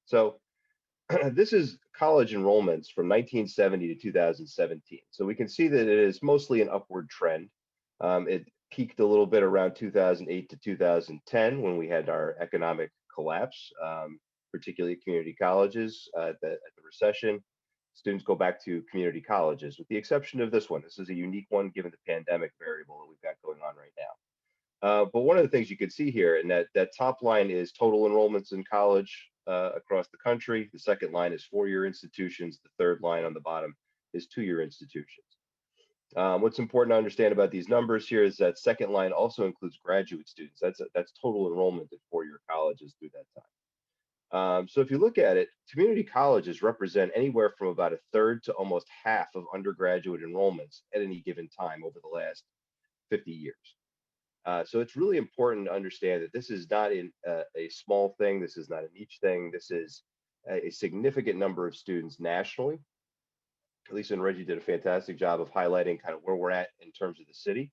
So this is college enrollments from 1970 to 2017. So we can see that it is mostly an upward trend. It peaked a little bit around 2008 to 2010 when we had our economic collapse, particularly at community colleges at the recession. Students go back to community colleges, with the exception of this one. This is a unique one given the pandemic variable that we've got going on right now. But one of the things you can see here, and that top line is total enrollments in college across the country. The second line is four-year institutions. The third line on the bottom is two-year institutions. What's important to understand about these numbers here is that second line also includes graduate students. That's total enrollment at four-year colleges through that time. So if you look at it, community colleges represent anywhere from about a third to almost half of undergraduate enrollments at any given time over the last 50 years. So it's really important to understand that this is not a small thing. This is not a niche thing. This is a significant number of students nationally. Lisa and Reggie did a fantastic job of highlighting kind of where we're at in terms of the city.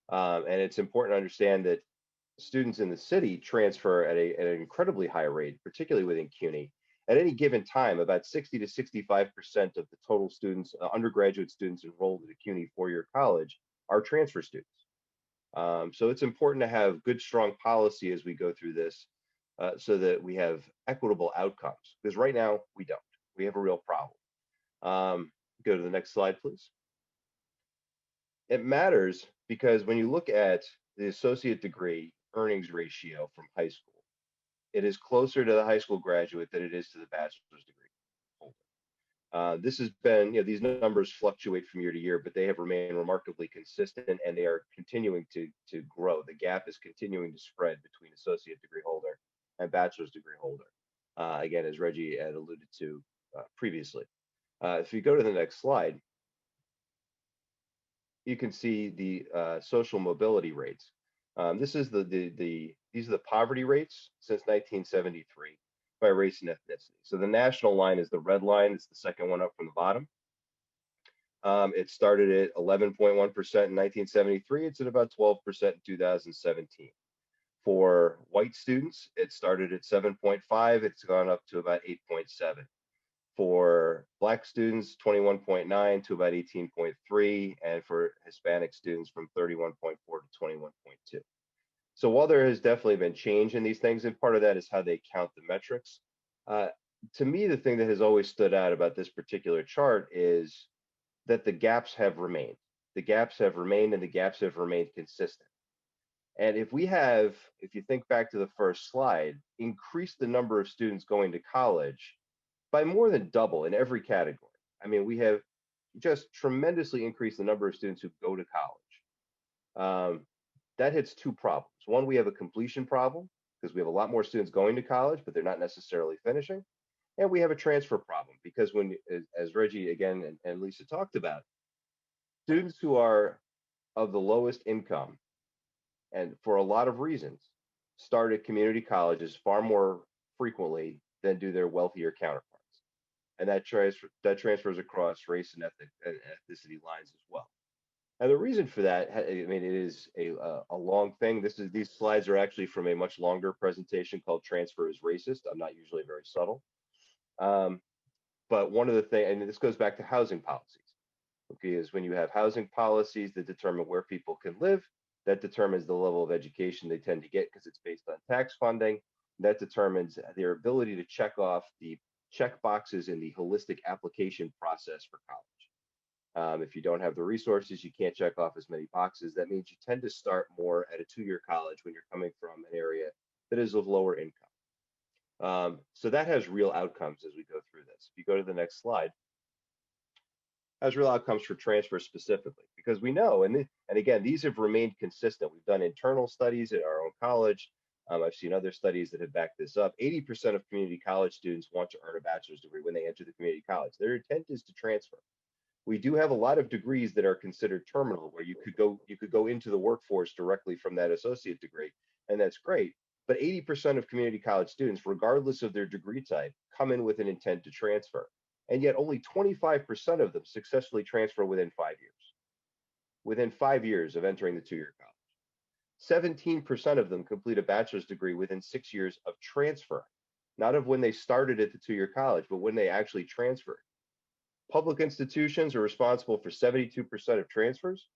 And it's important to understand that students in the city transfer at an incredibly high rate, particularly within CUNY. At any given time, about 60 to 65% of the total students, undergraduate students enrolled at a CUNY four-year college are transfer students. So it's important to have good, strong policy as we go through this so that we have equitable outcomes, because right now we don't. We have a real problem. Go to the next slide, please. It matters because when you look at the associate degree earnings ratio from high school, it is closer to the high school graduate than it is to the bachelor's degree holder. This has been, these numbers fluctuate from year to year, but they have remained remarkably consistent and they are continuing to grow. The gap is continuing to spread between associate degree holder and bachelor's degree holder. Again, as Reggie had alluded to previously. If you go to the next slide, you can see the social mobility rates. This is these are the poverty rates since 1973 by race and ethnicity. So the national line is the red line. It's the second one up from the bottom. It started at 11.1% in 1973. It's at about 12% in 2017. For white students, it started at 7.5. It's gone up to about 8.7. For Black students, 21.9 to about 18.3, and for Hispanic students from 31.4 to 21.2. So while there has definitely been change in these things, and part of that is how they count the metrics, to me, the thing that has always stood out about this particular chart is that the gaps have remained. The gaps have remained and the gaps have remained consistent. And if you think back to the first slide, increase the number of students going to college by more than double in every category. I mean, we have just tremendously increased the number of students who go to college. That hits two problems. One, we have a completion problem because we have a lot more students going to college, but they're not necessarily finishing. And we have a transfer problem because when, as Reggie again and Lisa talked about, students who are of the lowest income, and for a lot of reasons, start at community colleges far more frequently than do their wealthier counterparts. And that transfers across race and ethnicity lines as well. And the reason for that, I mean, it is a long thing. These slides are actually from a much longer presentation called "Transfer is Racist." I'm not usually very subtle, but one of the things, and this goes back to housing policies, okay, is when you have housing policies that determine where people can live, that determines the level of education they tend to get because it's based on tax funding. That determines their ability to check off the check boxes in the holistic application process for college. If you don't have the resources, you can't check off as many boxes. That means you tend to start more at a two-year college when you're coming from an area that is of lower income. So that has real outcomes as we go through this. If you go to the next slide, has real outcomes for transfer specifically, because we know, and again, these have remained consistent. We've done internal studies at our own college. I've seen other studies that have backed this up. 80% of community college students want to earn a bachelor's degree when they enter the community college. Their intent is to transfer. We do have a lot of degrees that are considered terminal, where you could go into the workforce directly from that associate degree, and that's great. But 80% of community college students, regardless of their degree type, come in with an intent to transfer. And yet only 25% of them successfully transfer within 5 years. Within 5 years of entering the two-year college. 17% of them complete a bachelor's degree within 6 years of transferring, not of when they started at the two-year college, but when they actually transferred. Public institutions are responsible for 72% of transfers.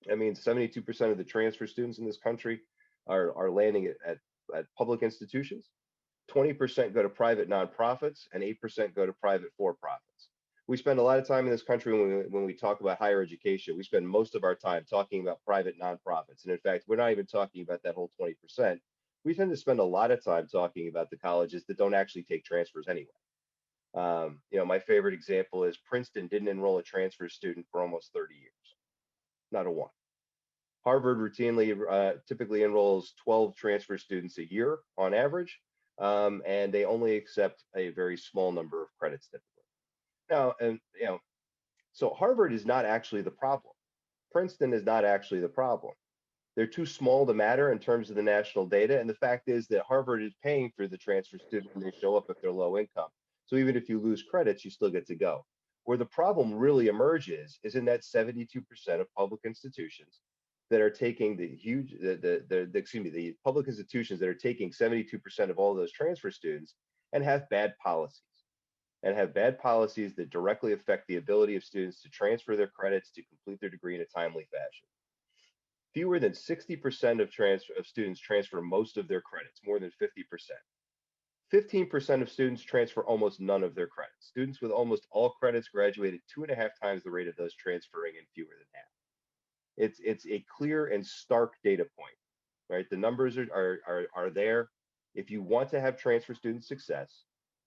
That means 72% of the transfer students in this country are landing at public institutions. 20% go to private nonprofits, and 8% go to private for-profits. We spend a lot of time in this country when we talk about higher education. We spend most of our time talking about private nonprofits. And in fact, we're not even talking about that whole 20%. We tend to spend a lot of time talking about the colleges that don't actually take transfers anyway. My favorite example is Princeton didn't enroll a transfer student for almost 30 years. Not a one. Harvard routinely typically enrolls 12 transfer students a year on average. and they only accept a very small number of credits typically. Now, and so Harvard is not actually the problem. Princeton is not actually the problem. They're too small to matter in terms of the national data. And the fact is that Harvard is paying for the transfer student when they show up if they're low income. So even if you lose credits, you still get to go. Where the problem really emerges is in that 72% of public institutions that are taking the public institutions that are taking 72% of all those transfer students and have bad policies that directly affect the ability of students to transfer their credits to complete their degree in a timely fashion. Fewer than 60% of students transfer most of their credits, more than 50%. 15% of students transfer almost none of their credits. Students with almost all credits graduated 2.5 times the rate of those transferring in fewer than half. It's a clear and stark data point, right? The numbers are there. If you want to have transfer student success,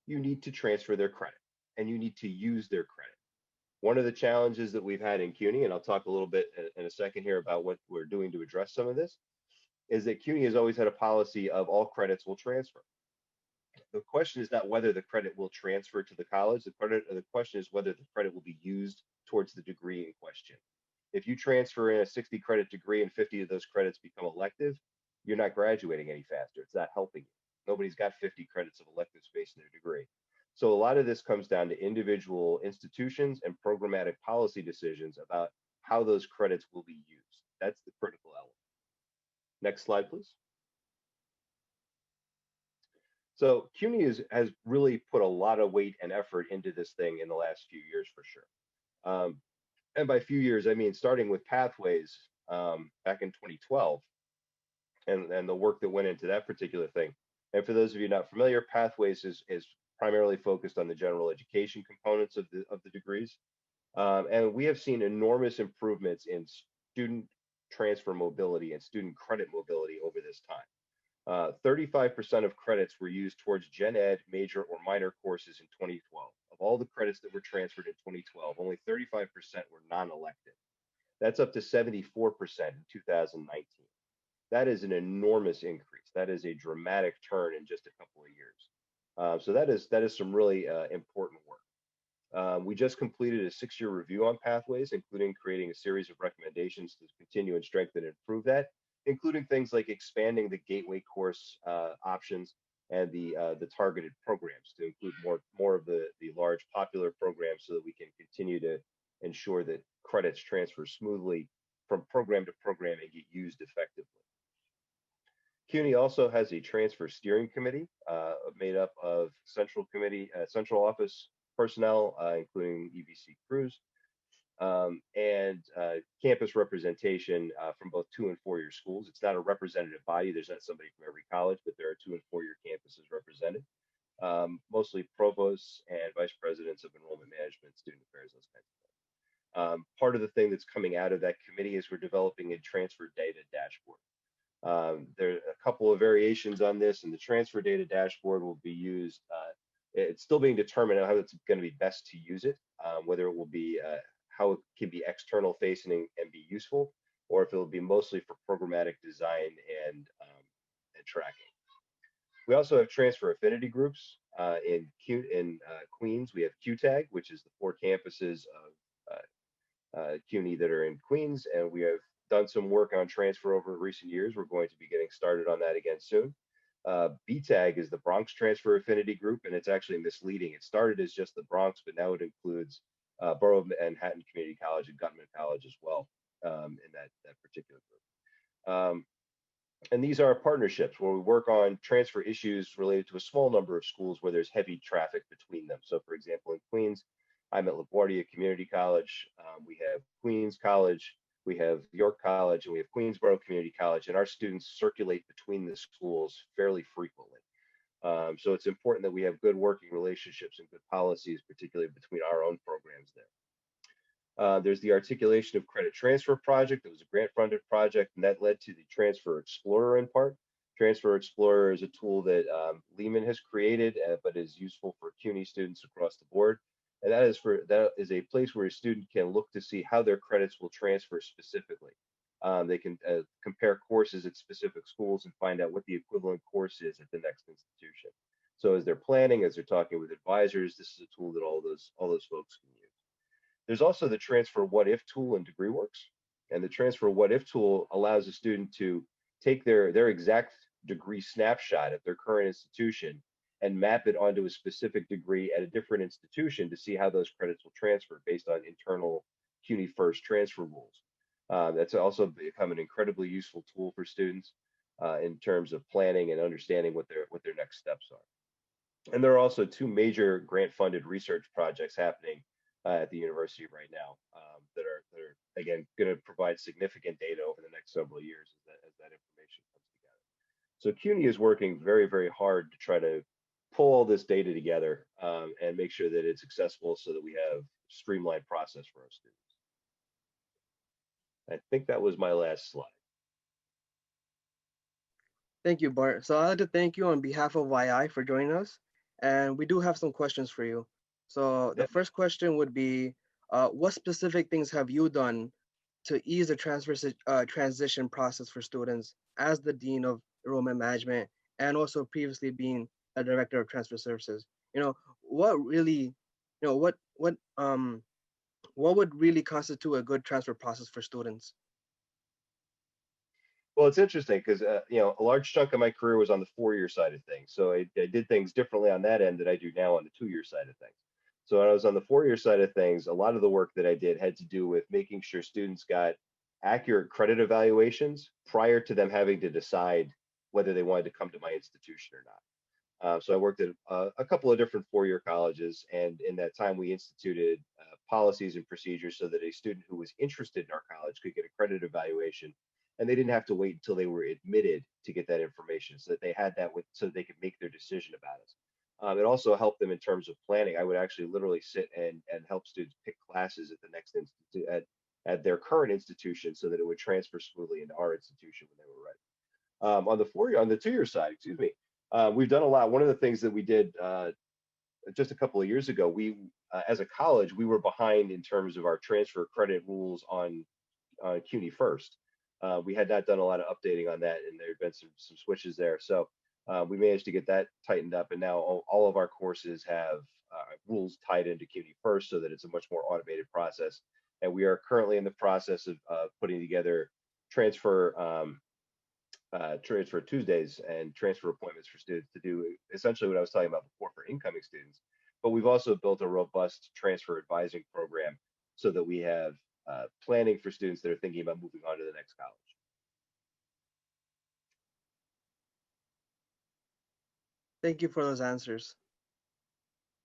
you need to transfer their credit and you need to use their credit. One of the challenges that we've had in CUNY, and I'll talk a little bit in a second here about what we're doing to address some of this, is that CUNY has always had a policy of all credits will transfer. The question is not whether the credit will transfer to the college. The question is whether the credit will be used towards the degree in question. If you transfer in a 60 credit degree and 50 of those credits become elective, you're not graduating any faster. It's not helping you. Nobody's got 50 credits of elective space in their degree. So a lot of this comes down to individual institutions and programmatic policy decisions about how those credits will be used. That's the critical element. Next slide, please. So CUNY has really put a lot of weight and effort into this thing in the last few years for sure. And by few years, I mean starting with Pathways back in 2012 and the work that went into that particular thing. And for those of you not familiar, Pathways is primarily focused on the general education components of the degrees. And we have seen enormous improvements in student transfer mobility and student credit mobility over this time. 35% of credits were used towards gen ed major or minor courses in 2012. Of all the credits that were transferred in 2012, only 35% were non-elective. That's up to 74% in 2019. That is an enormous increase. That is a dramatic turn in just a couple of years. So that is some really important work. We just completed a 6-year review on Pathways, including creating a series of recommendations to continue and strengthen and improve that, including things like expanding the gateway course options and the targeted programs to include more of the large popular programs so that we can continue to ensure that credits transfer smoothly from program to program and get used effectively. CUNY also has a transfer steering committee made up of central office personnel, including EVC crews, and campus representation from both 2- and 4-year schools. It's not a representative body. There's not somebody from every college, but there are 2- and 4-year campuses represented, mostly provosts and vice presidents of enrollment management, student affairs, those kinds of things. Part of the thing that's coming out of that committee is we're developing a transfer data dashboard. There are a couple of variations on this, and the transfer data dashboard will be used. It's still being determined how it's going to be best to use it, whether it will be how it can be external facing and be useful, or if it will be mostly for programmatic design and tracking. We also have transfer affinity groups in Queens. We have QTAG, which is the 4 campuses of CUNY that are in Queens, and we have done some work on transfer over recent years. We're going to be getting started on that again soon. BTAG is the Bronx Transfer Affinity Group, and it's actually misleading. It started as just the Bronx, but now it includes Borough of Manhattan Community College and Gutman College as well in that particular group. And these are partnerships where we work on transfer issues related to a small number of schools where there's heavy traffic between them. So for example, in Queens, I'm at LaGuardia Community College. We have Queens College, we have York College, and we have Queensborough Community College, and our students circulate between the schools fairly frequently. So it's important that we have good working relationships and good policies, particularly between our own programs there. There's the Articulation of Credit Transfer Project. It was a grant-funded project, and that led to the Transfer Explorer in part. Transfer Explorer is a tool that Lehman has created, but is useful for CUNY students across the board. And that is a place where a student can look to see how their credits will transfer specifically. They can compare courses at specific schools and find out what the equivalent course is at the next institution. So as they're planning, as they're talking with advisors, this is a tool that all those folks can use. There's also the transfer what if tool in DegreeWorks. And the transfer what if tool allows a student to take their exact degree snapshot at their current institution and map it onto a specific degree at a different institution to see how those credits will transfer based on internal CUNY first transfer rules. That's also become an incredibly useful tool for students in terms of planning and understanding what their next steps are. And there are also two major grant-funded research projects happening at the university right now that are again going to provide significant data over the next several years as that information comes together. So CUNY is working very, very hard to try to pull all this data together and make sure that it's accessible so that we have streamlined process for our students. I think that was my last slide. Thank you, Bart. So I'd like to thank you on behalf of YI for joining us. And we do have some questions for you. So the first question would be, what specific things have you done to ease the transition process for students as the Dean of Enrollment Management and also previously being a Director of Transfer Services? What really, what would really constitute a good transfer process for students? Well, it's interesting because a large chunk of my career was on the 4-year side of things. So I did things differently on that end that I do now on the 2-year side of things. So when I was on the 4-year side of things, a lot of the work that I did had to do with making sure students got accurate credit evaluations prior to them having to decide whether they wanted to come to my institution or not. So I worked at a couple of different 4-year colleges, and in that time we instituted policies and procedures so that a student who was interested in our college could get a credit evaluation, and they didn't have to wait until they were admitted to get that information, so that they had that so that they could make their decision about us. It also helped them in terms of planning. I would actually literally sit and help students pick classes at the next institute at their current institution so that it would transfer smoothly into our institution when they were ready. On the 2-year side, excuse me, we've done a lot. One of the things that we did just a couple of years ago, we as a college, we were behind in terms of our transfer credit rules on CUNY first. We had not done a lot of updating on that, and there had been some switches there. So we managed to get that tightened up, and now all of our courses have rules tied into CUNY first so that it's a much more automated process. And we are currently in the process of putting together transfer Tuesdays and transfer appointments for students to do essentially what I was talking about before for incoming students. But we've also built a robust transfer advising program so that we have planning for students that are thinking about moving on to the next college. Thank you for those answers.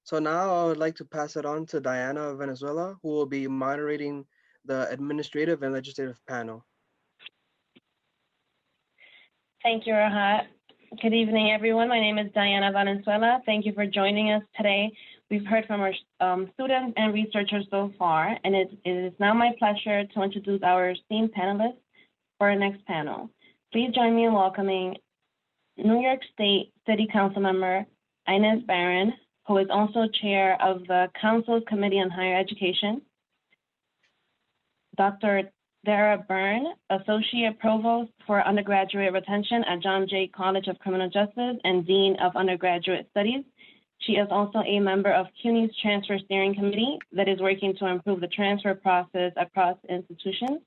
So now I would like to pass it on to Diana of Venezuela, who will be moderating the administrative and legislative panel. Thank you, Rahat. Good evening, everyone. My name is Diana Valenzuela. Thank you for joining us today. We've heard from our students and researchers so far, and it is now my pleasure to introduce our esteemed panelists for our next panel. Please join me in welcoming New York State City Council member Inez Barron, who is also chair of the Council's Committee on Higher Education, Dr. Dara Byrne, Associate Provost for Undergraduate Retention at John Jay College of Criminal Justice and Dean of Undergraduate Studies. She is also a member of CUNY's Transfer Steering Committee that is working to improve the transfer process across institutions.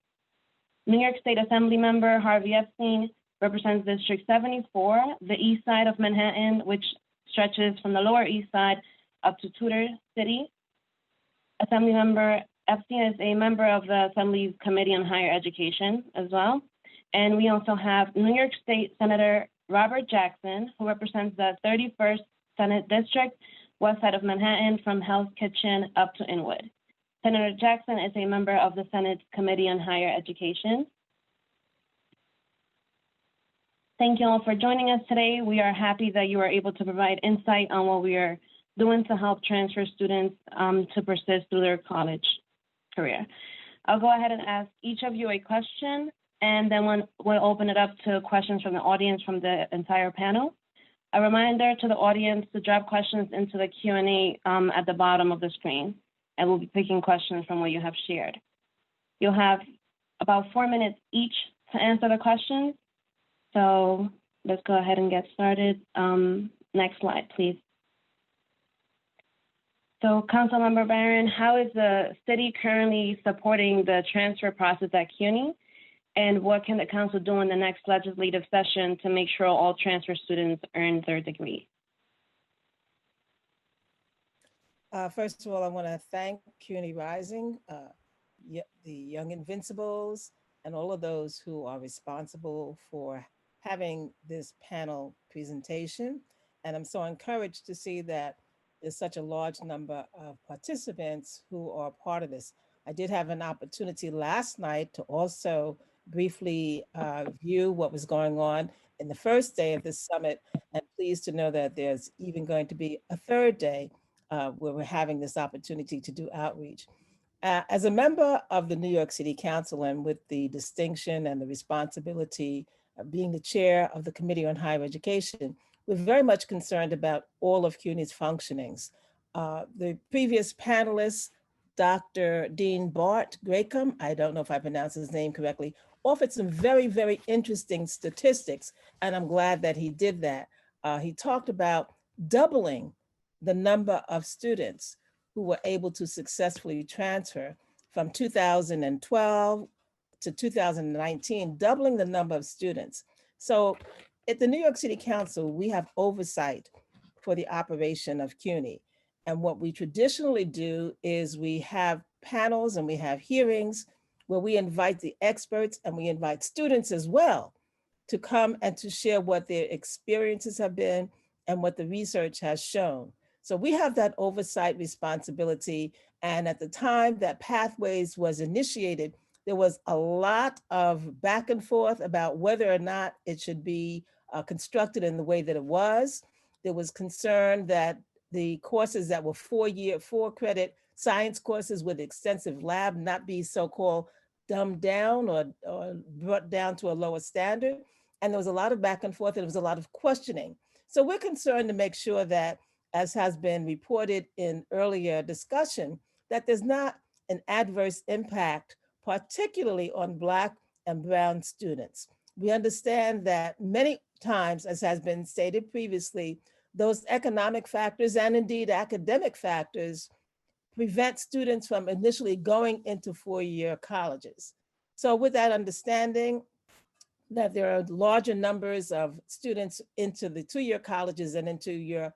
New York State Assembly member Harvey Epstein represents District 74, the east side of Manhattan, which stretches from the Lower East Side up to Tudor City. Assemblymember Epstein is a member of the Assembly's Committee on Higher Education as well. And we also have New York State Senator Robert Jackson, who represents the 31st Senate District, west side of Manhattan, from Hell's Kitchen up to Inwood. Senator Jackson is a member of the Senate Committee on Higher Education. Thank you all for joining us today. We are happy that you are able to provide insight on what we are doing to help transfer students to persist through their college career. I'll go ahead and ask each of you a question, and then we'll open it up to questions from the audience from the entire panel. A reminder to the audience to drop questions into the Q&A at the bottom of the screen, and we'll be picking questions from what you have shared. You'll have about 4 minutes each to answer the questions. So let's go ahead and get started. Next slide, please. So Councilmember Barron, how is the city currently supporting the transfer process at CUNY? And what can the council do in the next legislative session to make sure all transfer students earn their degree? First of all, I want to thank CUNY Rising, the Young Invincibles, and all of those who are responsible for having this panel presentation. And I'm so encouraged to see that there's such a large number of participants who are part of this. I did have an opportunity last night to also briefly view what was going on in the first day of this summit, and pleased to know that there's even going to be a third day where we're having this opportunity to do outreach. As a member of the New York City Council and with the distinction and the responsibility of being the chair of the Committee on Higher Education, we're very much concerned about all of CUNY's functionings. The previous panelists, Dr. Dean Bart Gracom, I don't know if I pronounced his name correctly, offered some very, very interesting statistics, and I'm glad that he did that. He talked about doubling the number of students who were able to successfully transfer from 2012 to 2019, doubling the number of students. So at the New York City Council, we have oversight for the operation of CUNY. And what we traditionally do is we have panels and we have hearings where we invite the experts and we invite students as well to come and to share what their experiences have been and what the research has shown. So we have that oversight responsibility. And at the time that Pathways was initiated, there was a lot of back and forth about whether or not it should be constructed in the way that it was. There was concern that the courses that were 4 credit science courses with extensive lab not be so-called dumbed down or brought down to a lower standard. And there was a lot of back and forth, and there was a lot of questioning. So we're concerned to make sure that, as has been reported in earlier discussion, that there's not an adverse impact, particularly on Black and Brown students. We understand that many times, as has been stated previously, those economic factors and indeed academic factors prevent students from initially going into 4-year colleges. So with that understanding, that there are larger numbers of students into the 2-year colleges and into your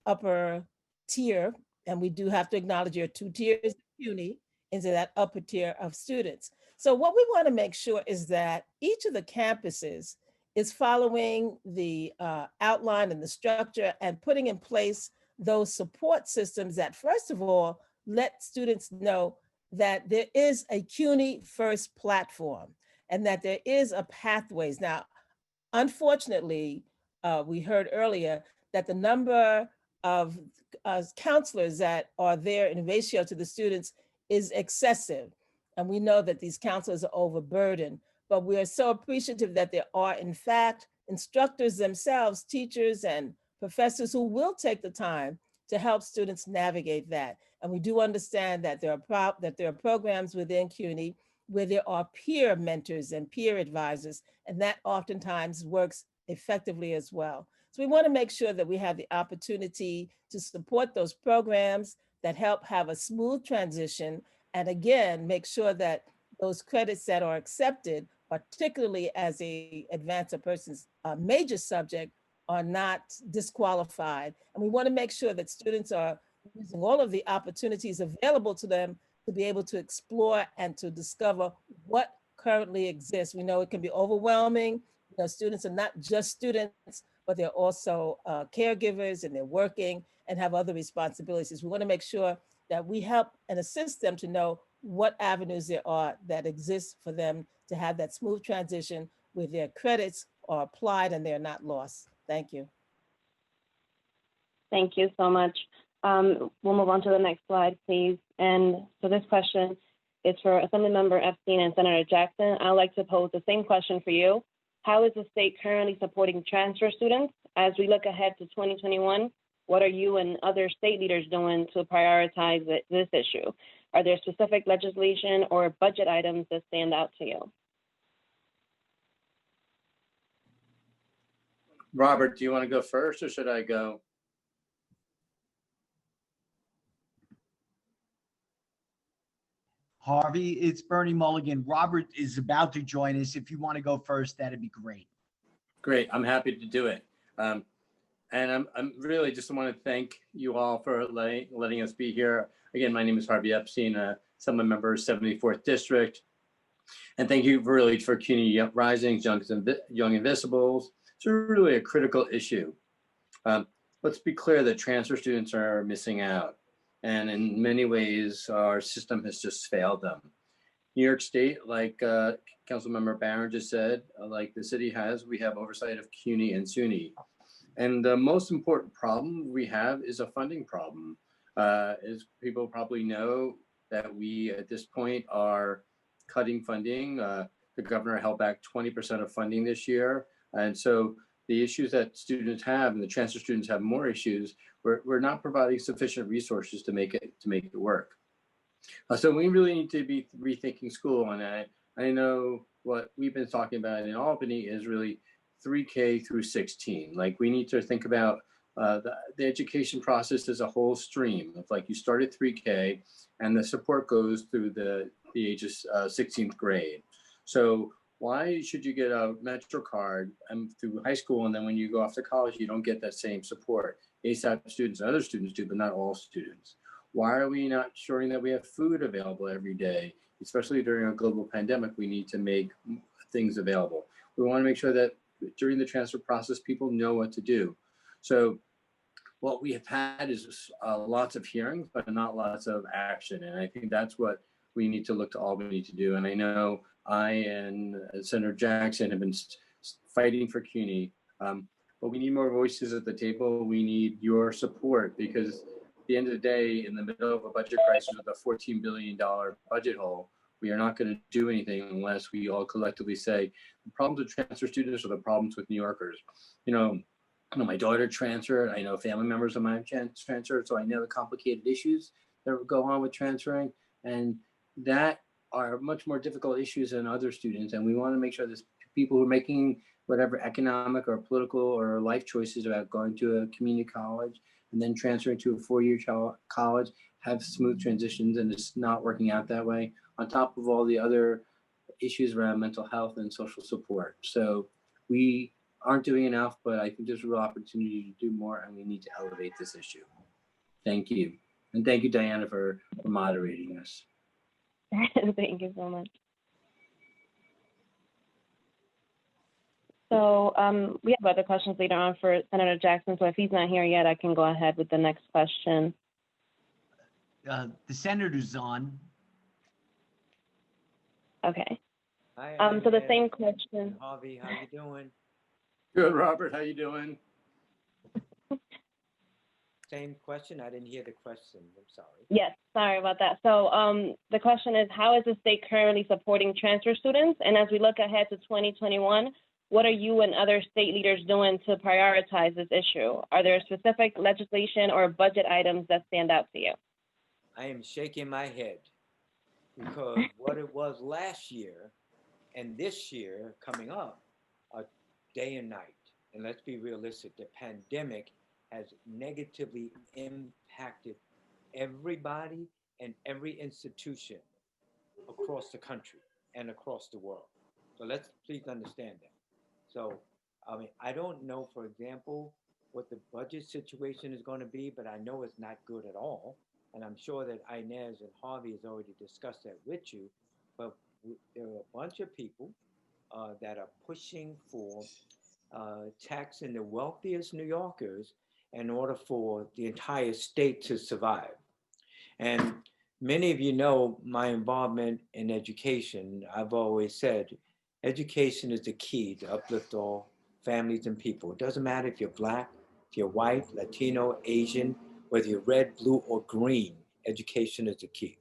upper tier, and we do have to acknowledge your 2 tiers of CUNY into that upper tier of students. So what we want to make sure is that each of the campuses is following the outline and the structure and putting in place those support systems that, first of all, let students know that there is a CUNY first platform and that there is a Pathways. Now, unfortunately, we heard earlier that the number of counselors that are there in ratio to the students is excessive. And we know that these counselors are overburdened, but we are so appreciative that there are, in fact, instructors themselves, teachers and professors who will take the time to help students navigate that. And we do understand that there are programs within CUNY where there are peer mentors and peer advisors, and that oftentimes works effectively as well. So we want to make sure that we have the opportunity to support those programs that help have a smooth transition, and again, make sure that those credits that are accepted, particularly as they advance a person's major subject, are not disqualified. And we want to make sure that students are using all of the opportunities available to them to be able to explore and to discover what currently exists. We know it can be overwhelming. You know, students are not just students, but they're also caregivers, and they're working and have other responsibilities. We want to make sure that we help and assist them to know what avenues there are that exist for them to have that smooth transition where their credits are applied and they're not lost. Thank you. Thank you so much. We'll move on to the next slide, please. And so this question is for Assemblymember Epstein and Senator Jackson. I'd like to pose the same question for you. How is the state currently supporting transfer students? As we look ahead to 2021, what are you and other state leaders doing to prioritize this issue? Are there specific legislation or budget items that stand out to you? Robert, do you want to go first or should I go? Harvey, it's Bernie Mulligan. Robert is about to join us. If you want to go first, that'd be great. Great, I'm happy to do it. And I'm really just want to thank you all for letting us be here. Again, my name is Harvey Epstein, Assembly Member 74th District. And thank you really for CUNY Rising, Young Invisibles. It's really a critical issue. Let's be clear that transfer students are missing out. And in many ways, our system has just failed them. New York State, like Councilmember Barron just said, like the city has, we have oversight of CUNY and SUNY. And the most important problem we have is a funding problem. As people probably know that we, at this point, are cutting funding. The governor held back 20% of funding this year. And so the issues that students have, and the transfer students have more issues, we're not providing sufficient resources to make it work. So we really need to be rethinking school. And I know what we've been talking about in Albany is really 3K through 16. Like we need to think about the education process as a whole stream. If like you start at 3K and the support goes through the ages 16th grade. So why should you get a Metro card through high school, and then when you go off to college, you don't get that same support? ASAP students and other students do, but not all students. Why are we not ensuring that we have food available every day? Especially during a global pandemic, we need to make things available. We want to make sure that during the transfer process, people know what to do. So what we have had is lots of hearings, but not lots of action. And I think that's what we need to look to Albany to do. And I know I and Senator Jackson have been fighting for CUNY, but we need more voices at the table. We need your support, because at the end of the day, in the middle of a budget crisis with a $14 billion budget hole, we are not going to do anything unless we all collectively say the problems with transfer students are the problems with New Yorkers. You know, my daughter transferred. I know family members of mine transferred, so I know the complicated issues that go on with transferring, and that are much more difficult issues than other students. And we want to make sure that people who are making whatever economic or political or life choices about going to a community college and then transferring to a four-year college have smooth transitions, and it's not working out that way, on top of all the other issues around mental health and social support. So we aren't doing enough, but I think there's a real opportunity to do more, and we need to elevate this issue. Thank you. And thank you, Diana, for moderating us. Thank you so much. So we have other questions later on for Senator Jackson. So if he's not here yet, I can go ahead with the next question. The senator's on. Okay. Hi, so the same question. Harvey, how you doing? Good, Robert. How you doing? Same question. I didn't hear the question. I'm sorry. Yes, sorry about that. So the question is, how is the state currently supporting transfer students? And as we look ahead to 2021, what are you and other state leaders doing to prioritize this issue? Are there specific legislation or budget items that stand out to you? I am shaking my head because what it was last year and this year coming up are day and night. And let's be realistic, the pandemic has negatively impacted everybody and every institution across the country and across the world. So let's please understand that. So, I mean, I don't know, for example, what the budget situation is going to be, but I know it's not good at all. And I'm sure that Inez and Harvey has already discussed that with you. But there are a bunch of people that are pushing for taxing the wealthiest New Yorkers in order for the entire state to survive. And many of you know my involvement in education. I've always said education is the key to uplift all families and people. It doesn't matter if you're Black, if you're white, Latino, Asian, whether you're red, blue, or green, education is the key.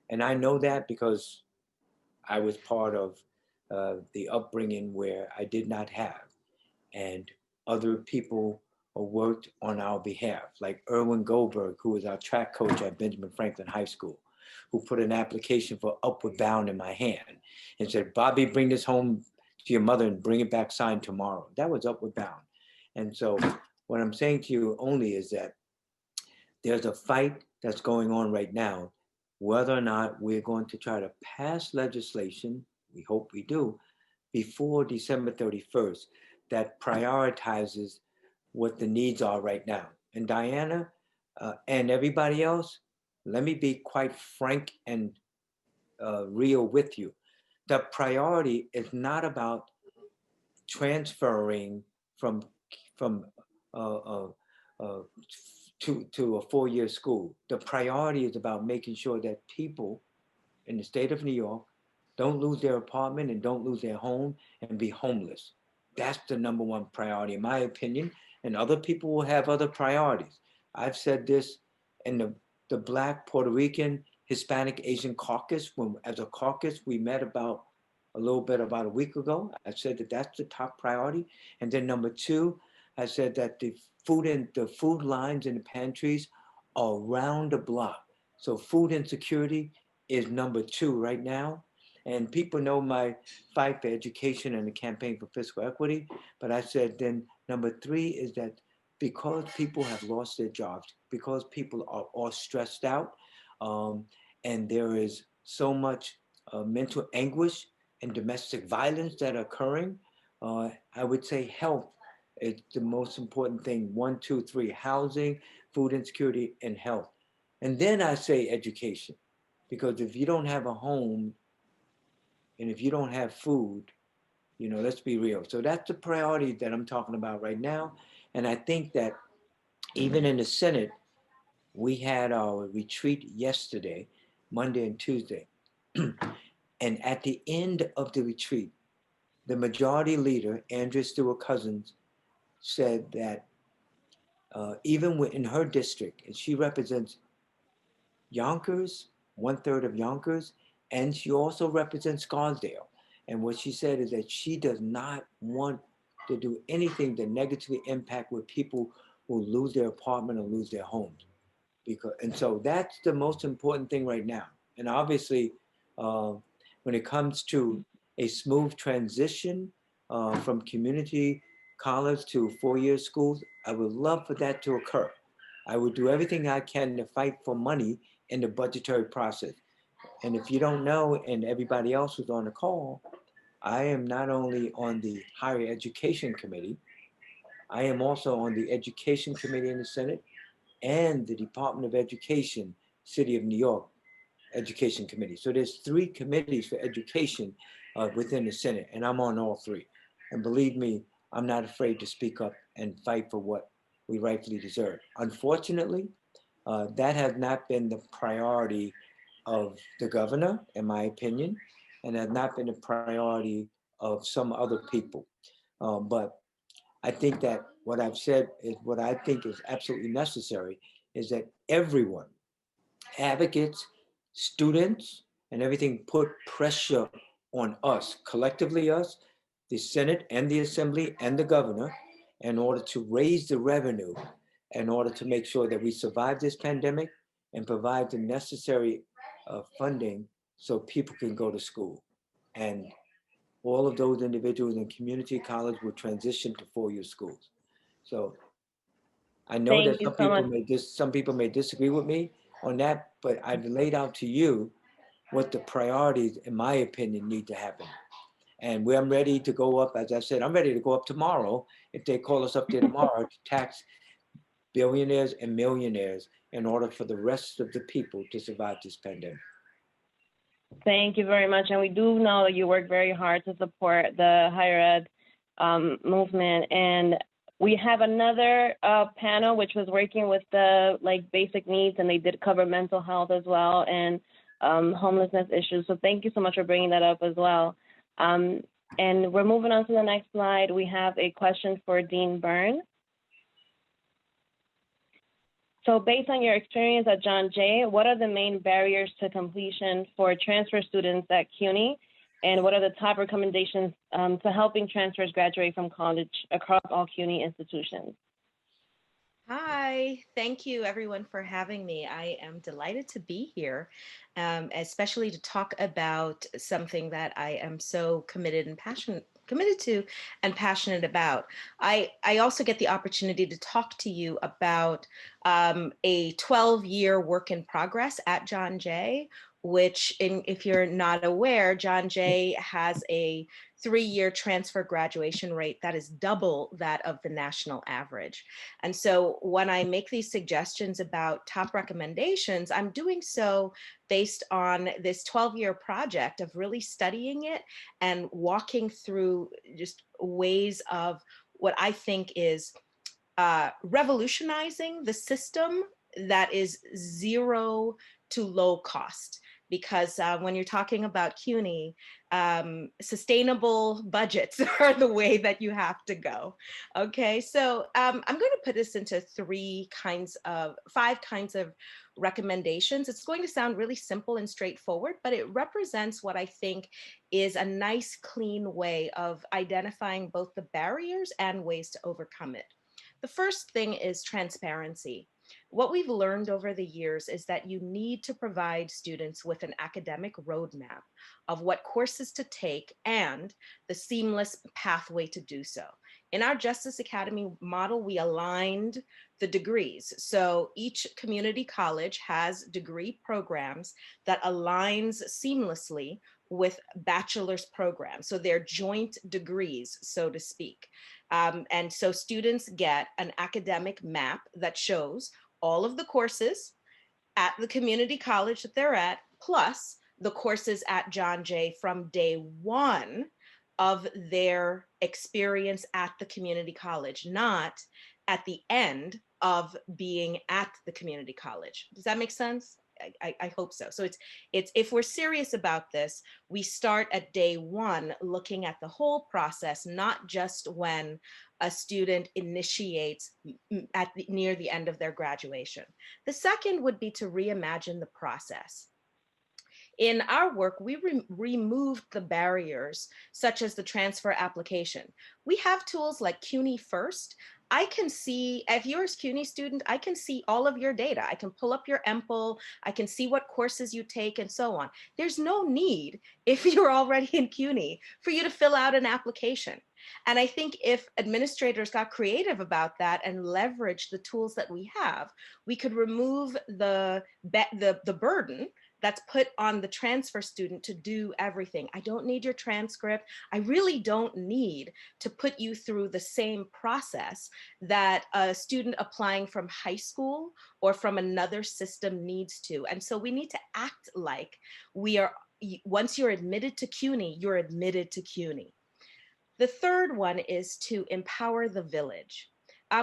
And I know that because I was part of the upbringing where I did not have, and other people worked on our behalf, like Erwin Goldberg, who was our track coach at Benjamin Franklin High School. who put an application for Upward Bound in my hand and said, Bobby, bring this home to your mother and bring it back signed tomorrow. That was Upward Bound. And so what I'm saying to you only is that there's a fight that's going on right now, whether or not we're going to try to pass legislation, we hope we do, before December 31st, that prioritizes what the needs are right now. And Diana and everybody else, let me be quite frank and real with you. The priority is not about transferring from to a four-year school. The priority is about making sure that people in the state of New York don't lose their apartment and don't lose their home and be homeless. That's the number one priority, in my opinion, and other people will have other priorities. I've said this in the Black, Puerto Rican, Hispanic, Asian caucus. When, as a caucus, we met about a week ago. I said that that's the top priority. And then number two, I said that the food lines in the pantries are around the block. So food insecurity is number two right now. And people know my fight for education and the campaign for fiscal equity. But I said then number three is that because people have lost their jobs, because people are all stressed out, and there is so much mental anguish and domestic violence that are occurring, I would say health is the most important thing. 1, 2, 3, housing, food insecurity, and health. And then I say education, because if you don't have a home and if you don't have food, you know, let's be real. So that's the priority that I'm talking about right now. And I think that even in the Senate, we had our retreat yesterday, Monday and Tuesday. And at the end of the retreat, the majority leader, Andrea Stewart-Cousins, said that even in her district, and she represents Yonkers, 1/3 of Yonkers, and she also represents Scarsdale. And what she said is that she does not want to do anything to negatively impact with people who lose their apartment or lose their homes. And so that's the most important thing right now. And obviously, when it comes to a smooth transition from community college to four-year schools, I would love for that to occur. I would do everything I can to fight for money in the budgetary process. And if you don't know, and everybody else who's on the call, I am not only on the Higher Education Committee, I am also on the Education Committee in the Senate and the Department of Education, City of New York Education Committee. So there's 3 committees for education within the Senate, and I'm on all 3. And believe me, I'm not afraid to speak up and fight for what we rightfully deserve. Unfortunately, that has not been the priority of the governor, in my opinion, and has not been the priority of some other people. But I think that what I've said is what I think is absolutely necessary is that everyone, advocates, students, and everything, put pressure on us, collectively us, the Senate and the Assembly and the governor, in order to raise the revenue, in order to make sure that we survive this pandemic and provide the necessary funding so people can go to school. And all of those individuals in community college will transition to four-year schools. So I know that some people may disagree with me on that, but I've laid out to you what the priorities, in my opinion, need to happen. And I'm ready to go up, as I said, I'm ready to go up tomorrow if they call us up there tomorrow to tax billionaires and millionaires in order for the rest of the people to survive this pandemic. Thank you very much. And we do know that you work very hard to support the higher ed movement. And we have another panel which was working with the basic needs, and they did cover mental health as well and homelessness issues. So thank you so much for bringing that up as well. And we're moving on to the next slide. We have a question for Dean Byrne. So based on your experience at John Jay, what are the main barriers to completion for transfer students at CUNY? And what are the top recommendations to helping transfers graduate from college across all CUNY institutions? Hi, thank you everyone for having me. I am delighted to be here, especially to talk about something that I am so committed to and passionate about. I also get the opportunity to talk to you about a 12-year work in progress at John Jay, which if you're not aware, John Jay has a 3-year transfer graduation rate that is double that of the national average. And so when I make these suggestions about top recommendations, I'm doing so based on this 12-year project of really studying it and walking through just ways of what I think is revolutionizing the system that is zero to low cost. Because when you're talking about CUNY, sustainable budgets are the way that you have to go. Okay, so I'm going to put this into five kinds of recommendations. It's going to sound really simple and straightforward, but it represents what I think is a nice, clean way of identifying both the barriers and ways to overcome it. The first thing is transparency. What we've learned over the years is that you need to provide students with an academic roadmap of what courses to take and the seamless pathway to do so. In our Justice Academy model, we aligned the degrees. So each community college has degree programs that aligns seamlessly with bachelor's programs. So they're joint degrees, so to speak. And so students get an academic map that shows all of the courses at the community college that they're at, plus the courses at John Jay from day one of their experience at the community college, not at the end of being at the community college. Does that make sense? I hope so. So it's if we're serious about this, we start at day one looking at the whole process, not just when a student initiates near the end of their graduation. The second would be to reimagine the process. In our work, we removed the barriers, such as the transfer application. We have tools like CUNY First. I can see, if you're a CUNY student, I can see all of your data. I can pull up your MPL, I can see what courses you take and so on. There's no need, if you're already in CUNY, for you to fill out an application. And I think if administrators got creative about that and leverage the tools that we have, we could remove the burden that's put on the transfer student to do everything. I don't need your transcript. I really don't need to put you through the same process that a student applying from high school or from another system needs to. And so we need to act like once you're admitted to CUNY, you're admitted to CUNY. The third one is to empower the village.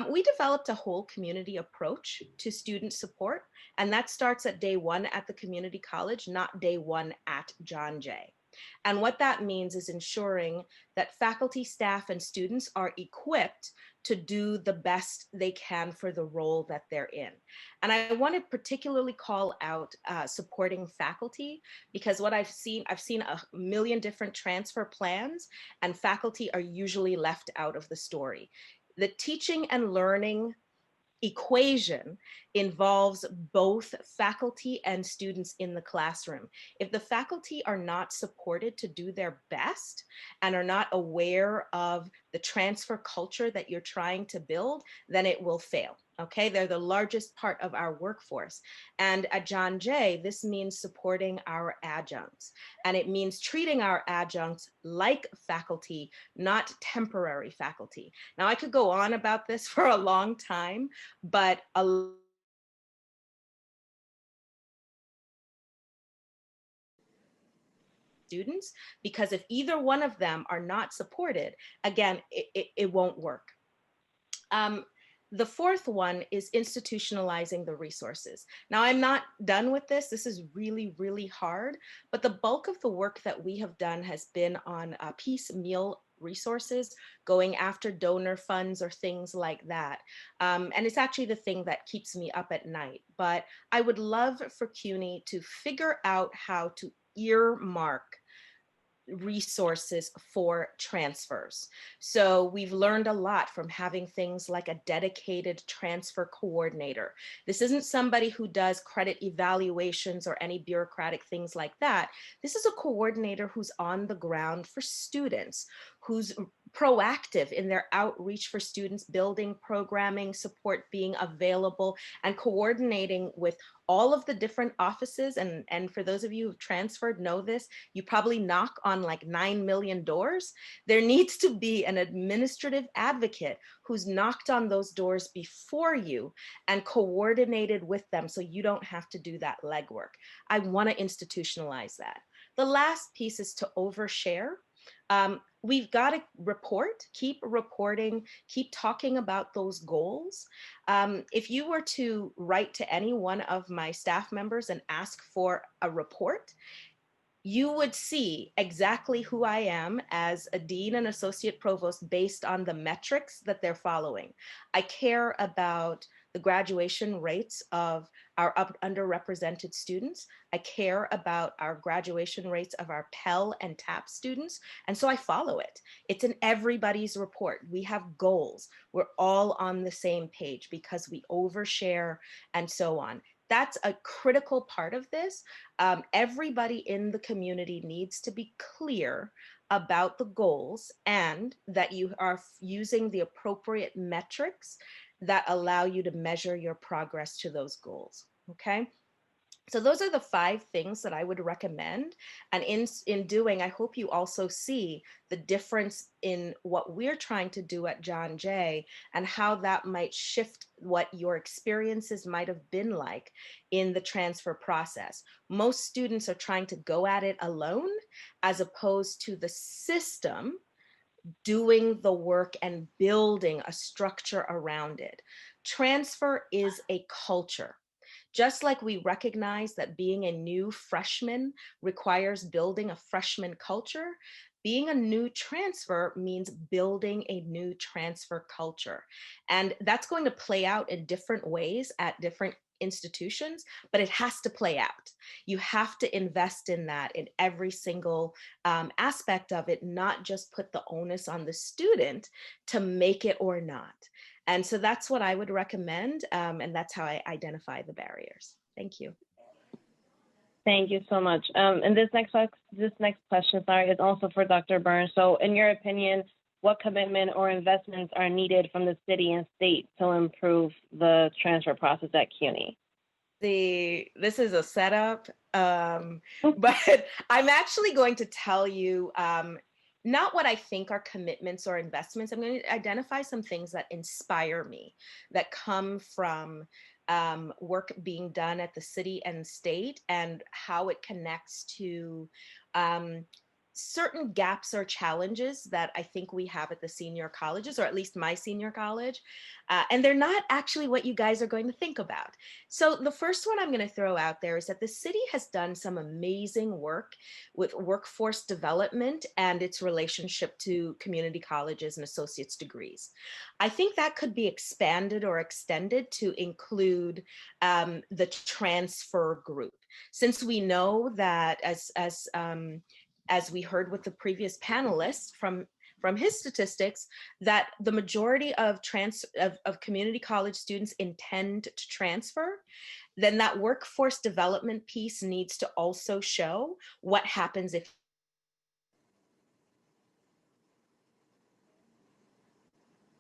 We developed a whole community approach to student support, and that starts at day one at the community college, not day one at John Jay. And what that means is ensuring that faculty, staff, and students are equipped to do the best they can for the role that they're in. And I want to particularly call out supporting faculty, because what I've seen a million different transfer plans, and faculty are usually left out of the story. The teaching and learning equation involves both faculty and students in the classroom. If the faculty are not supported to do their best and are not aware of the transfer culture that you're trying to build, then it will fail. Okay, they're the largest part of our workforce. And at John Jay, this means supporting our adjuncts. And it means treating our adjuncts like faculty, not temporary faculty. Now, I could go on about this for a long time, but students, because if either one of them are not supported, again, it won't work. The fourth one is institutionalizing the resources. Now, I'm not done with this. This is really, really hard, but the bulk of the work that we have done has been on piecemeal resources, going after donor funds or things like that. And it's actually the thing that keeps me up at night. But I would love for CUNY to figure out how to earmark resources for transfers. So we've learned a lot from having things like a dedicated transfer coordinator. This isn't somebody who does credit evaluations or any bureaucratic things like that. This is a coordinator who's on the ground for students, who's proactive in their outreach for students, building programming, support being available, and coordinating with all of the different offices. And for those of you who've transferred know this, you probably knock on like 9 million doors. There needs to be an administrative advocate who's knocked on those doors before you and coordinated with them so you don't have to do that legwork. I want to institutionalize that. The last piece is to overshare. We've got to keep reporting, keep talking about those goals. If you were to write to any one of my staff members and ask for a report, you would see exactly who I am as a dean and associate provost based on the metrics that they're following. I care about the graduation rates of our underrepresented students. I care about our graduation rates of our Pell and TAP students. And so I follow it. It's in everybody's report. We have goals. We're all on the same page because we overshare and so on. That's a critical part of this. Everybody in the community needs to be clear about the goals and that you are using the appropriate metrics that allow you to measure your progress to those goals, okay? So those are the 5 things that I would recommend. And in doing, I hope you also see the difference in what we're trying to do at John Jay and how that might shift what your experiences might have been like in the transfer process. Most students are trying to go at it alone as opposed to the system doing the work and building a structure around it. Transfer is a culture. Just like we recognize that being a new freshman requires building a freshman culture, being a new transfer means building a new transfer culture. And that's going to play out in different ways at different institutions, but it has to play out. You have to invest in that in every single aspect of it, not just put the onus on the student to make it or not. And so that's what I would recommend. And that's how I identify the barriers. Thank you. Thank you so much. And this next question, is also for Dr. Burns. So in your opinion, what commitment or investments are needed from the city and state to improve the transfer process at CUNY? This is a setup, but I'm actually going to tell you not what I think are commitments or investments. I'm going to identify some things that inspire me, that come from work being done at the city and state and how it connects to certain gaps or challenges that I think we have at the senior colleges, or at least my senior college. And they're not actually what you guys are going to think about. So the first one I'm going to throw out there is that the city has done some amazing work with workforce development and its relationship to community colleges and associate's degrees. I think that could be expanded or extended to include the transfer group. Since we know that as we heard with the previous panelist from his statistics, that the majority of community college students intend to transfer, then that workforce development piece needs to also show what happens if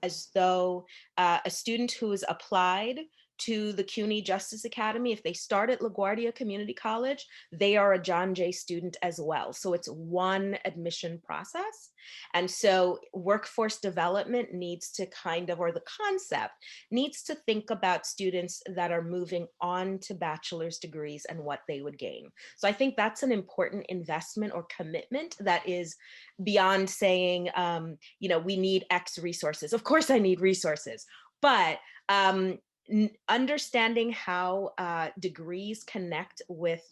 as though a student who is applied to the CUNY Justice Academy, if they start at LaGuardia Community College, they are a John Jay student as well. So it's one admission process. And so workforce development needs to or the concept needs to think about students that are moving on to bachelor's degrees and what they would gain. So I think that's an important investment or commitment that is beyond saying, we need X resources. Of course I need resources, but understanding how degrees connect with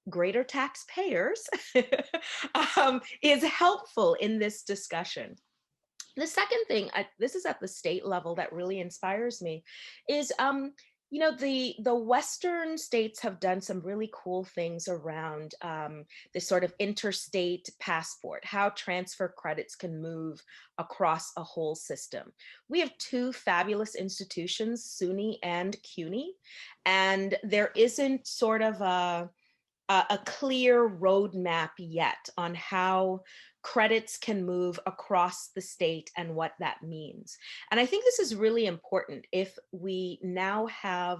greater taxpayers is helpful in this discussion. The second thing, this is at the state level, that really inspires me, is You know, the Western states have done some really cool things around this sort of interstate passport, how transfer credits can move across a whole system. We have two fabulous institutions, SUNY and CUNY, and there isn't sort of a clear roadmap yet on how credits can move across the state and what that means. And I think this is really important if we now have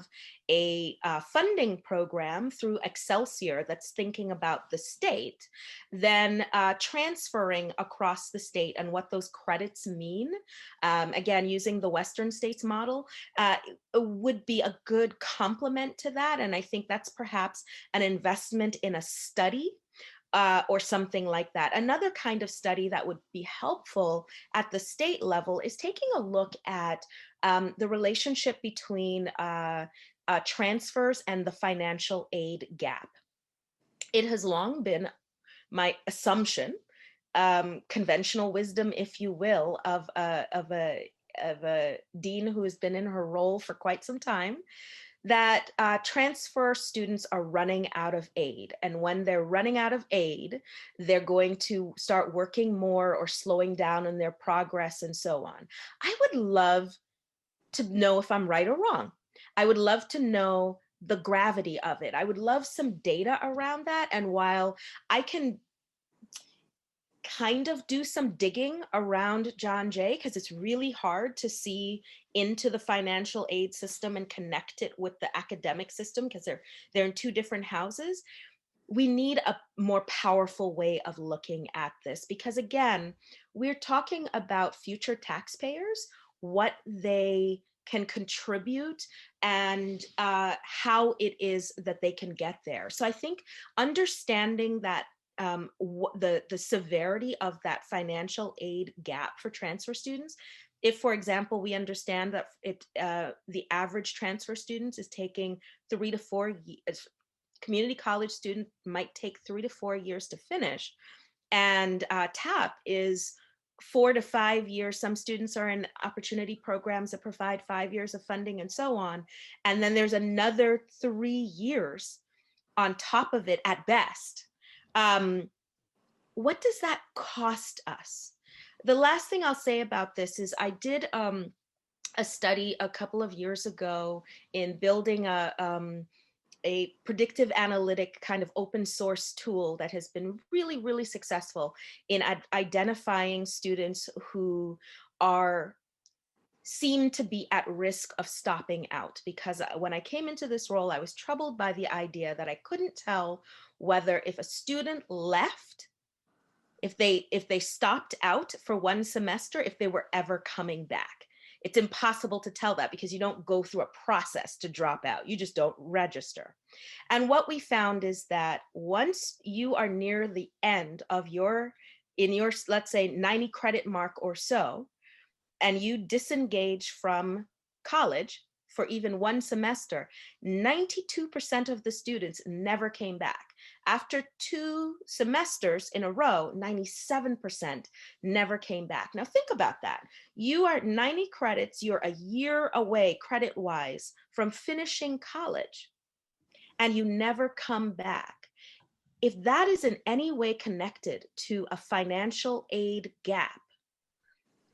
a funding program through Excelsior that's thinking about the state, then transferring across the state and what those credits mean, again, using the Western states model, would be a good complement to that. And I think that's perhaps an investment in a study or something like that. Another kind of study that would be helpful at the state level is taking a look at the relationship between transfers and the financial aid gap. It has long been my assumption, conventional wisdom, if you will, of a dean who has been in her role for quite some time, that transfer students are running out of aid. And when they're running out of aid, they're going to start working more or slowing down in their progress and so on. I would love to know if I'm right or wrong. I would love to know the gravity of it. I would love some data around that. And while I can kind of do some digging around John Jay, because it's really hard to see into the financial aid system and connect it with the academic system because they're in two different houses. We need a more powerful way of looking at this because, again, we're talking about future taxpayers, what they can contribute and how it is that they can get there. So I think understanding that the severity of that financial aid gap for transfer students. If, for example, we understand that the average transfer student is taking 3 to 4 years, community college student might take 3 to 4 years to finish, and TAP is 4 to 5 years. Some students are in opportunity programs that provide 5 years of funding and so on. And then there's another 3 years on top of it at best. What does that cost us? The last thing I'll say about this is I did a study a couple of years ago in building a predictive analytic kind of open source tool that has been really, really successful in identifying students who seem to be at risk of stopping out. Because when I came into this role, I was troubled by the idea that I couldn't tell whether if a student left, if they stopped out for one semester, if they were ever coming back. It's impossible to tell that because you don't go through a process to drop out. You just don't register. And what we found is that once you are near the end of in your, let's say, 90 credit mark or so, and you disengage from college for even one semester, 92% of the students never came back. After 2 semesters in a row, 97% never came back. Now think about that. You are 90 credits, you're a year away credit-wise from finishing college, and you never come back. If that is in any way connected to a financial aid gap,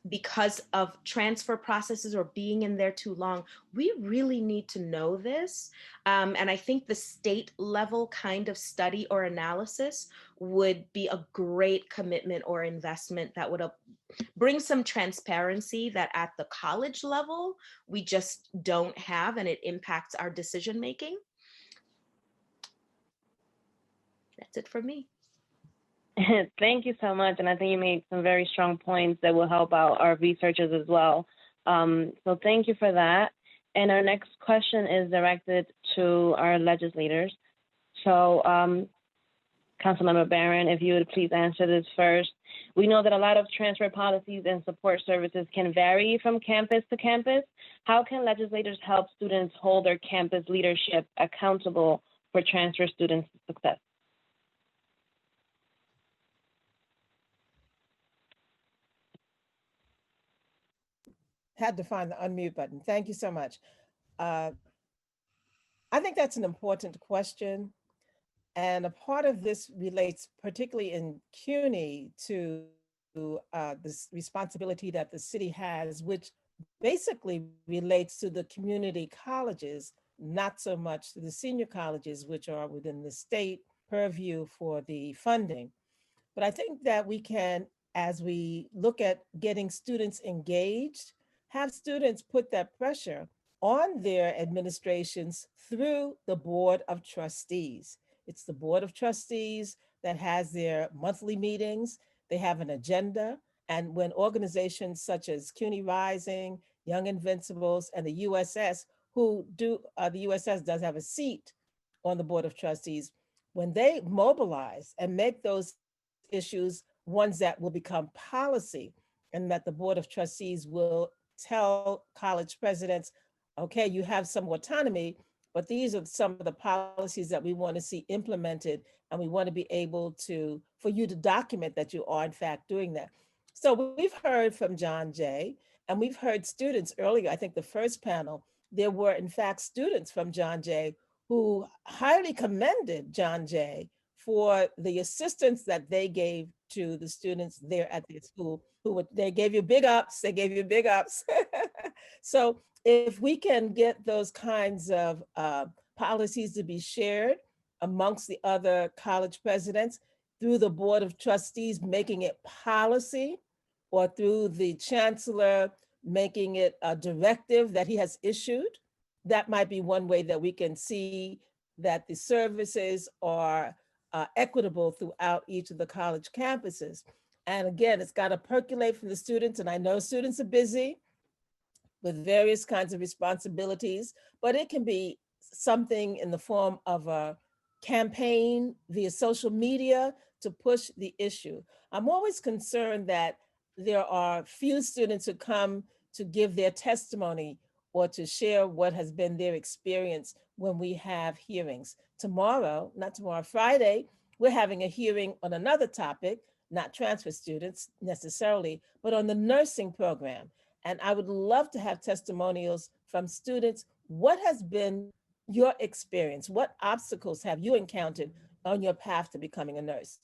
because of transfer processes or being in there too long, we really need to know this. And I think the state level kind of study or analysis would be a great commitment or investment that would bring some transparency that at the college level, we just don't have, and it impacts our decision making. That's it for me. Thank you so much. And I think you made some very strong points that will help out our researchers as well. So thank you for that. And our next question is directed to our legislators. So Councilmember Barron, if you would please answer this first. We know that a lot of transfer policies and support services can vary from campus to campus. How can legislators help students hold their campus leadership accountable for transfer students' success? Had to find the unmute button. Thank you so much. I think that's an important question. And a part of this relates particularly in CUNY to this responsibility that the city has, which basically relates to the community colleges, not so much to the senior colleges, which are within the state purview for the funding. But I think that we can, as we look at getting students engaged, have students put that pressure on their administrations through the Board of Trustees. It's the Board of Trustees that has their monthly meetings, they have an agenda. And when organizations such as CUNY Rising, Young Invincibles, and the USS, who do, the USS does have a seat on the Board of Trustees, when they mobilize and make those issues ones that will become policy, and that the Board of Trustees will tell college presidents, okay, you have some autonomy, but these are some of the policies that we want to see implemented, and we want to be able to, for you to document that you are in fact doing that. So we've heard from John Jay, and we've heard students earlier, I think the first panel, there were in fact students from John Jay who highly commended John Jay for the assistance that they gave to the students there at the school, they gave you big ups, they gave you big ups. So if we can get those kinds of policies to be shared amongst the other college presidents through the Board of Trustees making it policy, or through the chancellor making it a directive that he has issued, that might be one way that we can see that the services are equitable throughout each of the college campuses. And again, it's got to percolate from the students. And I know students are busy with various kinds of responsibilities, but it can be something in the form of a campaign via social media to push the issue. I'm always concerned that there are few students who come to give their testimony or to share what has been their experience when we have hearings. Tomorrow, not tomorrow, Friday, we're having a hearing on another topic, not transfer students necessarily, but on the nursing program. And I would love to have testimonials from students. What has been your experience? What obstacles have you encountered on your path to becoming a nurse?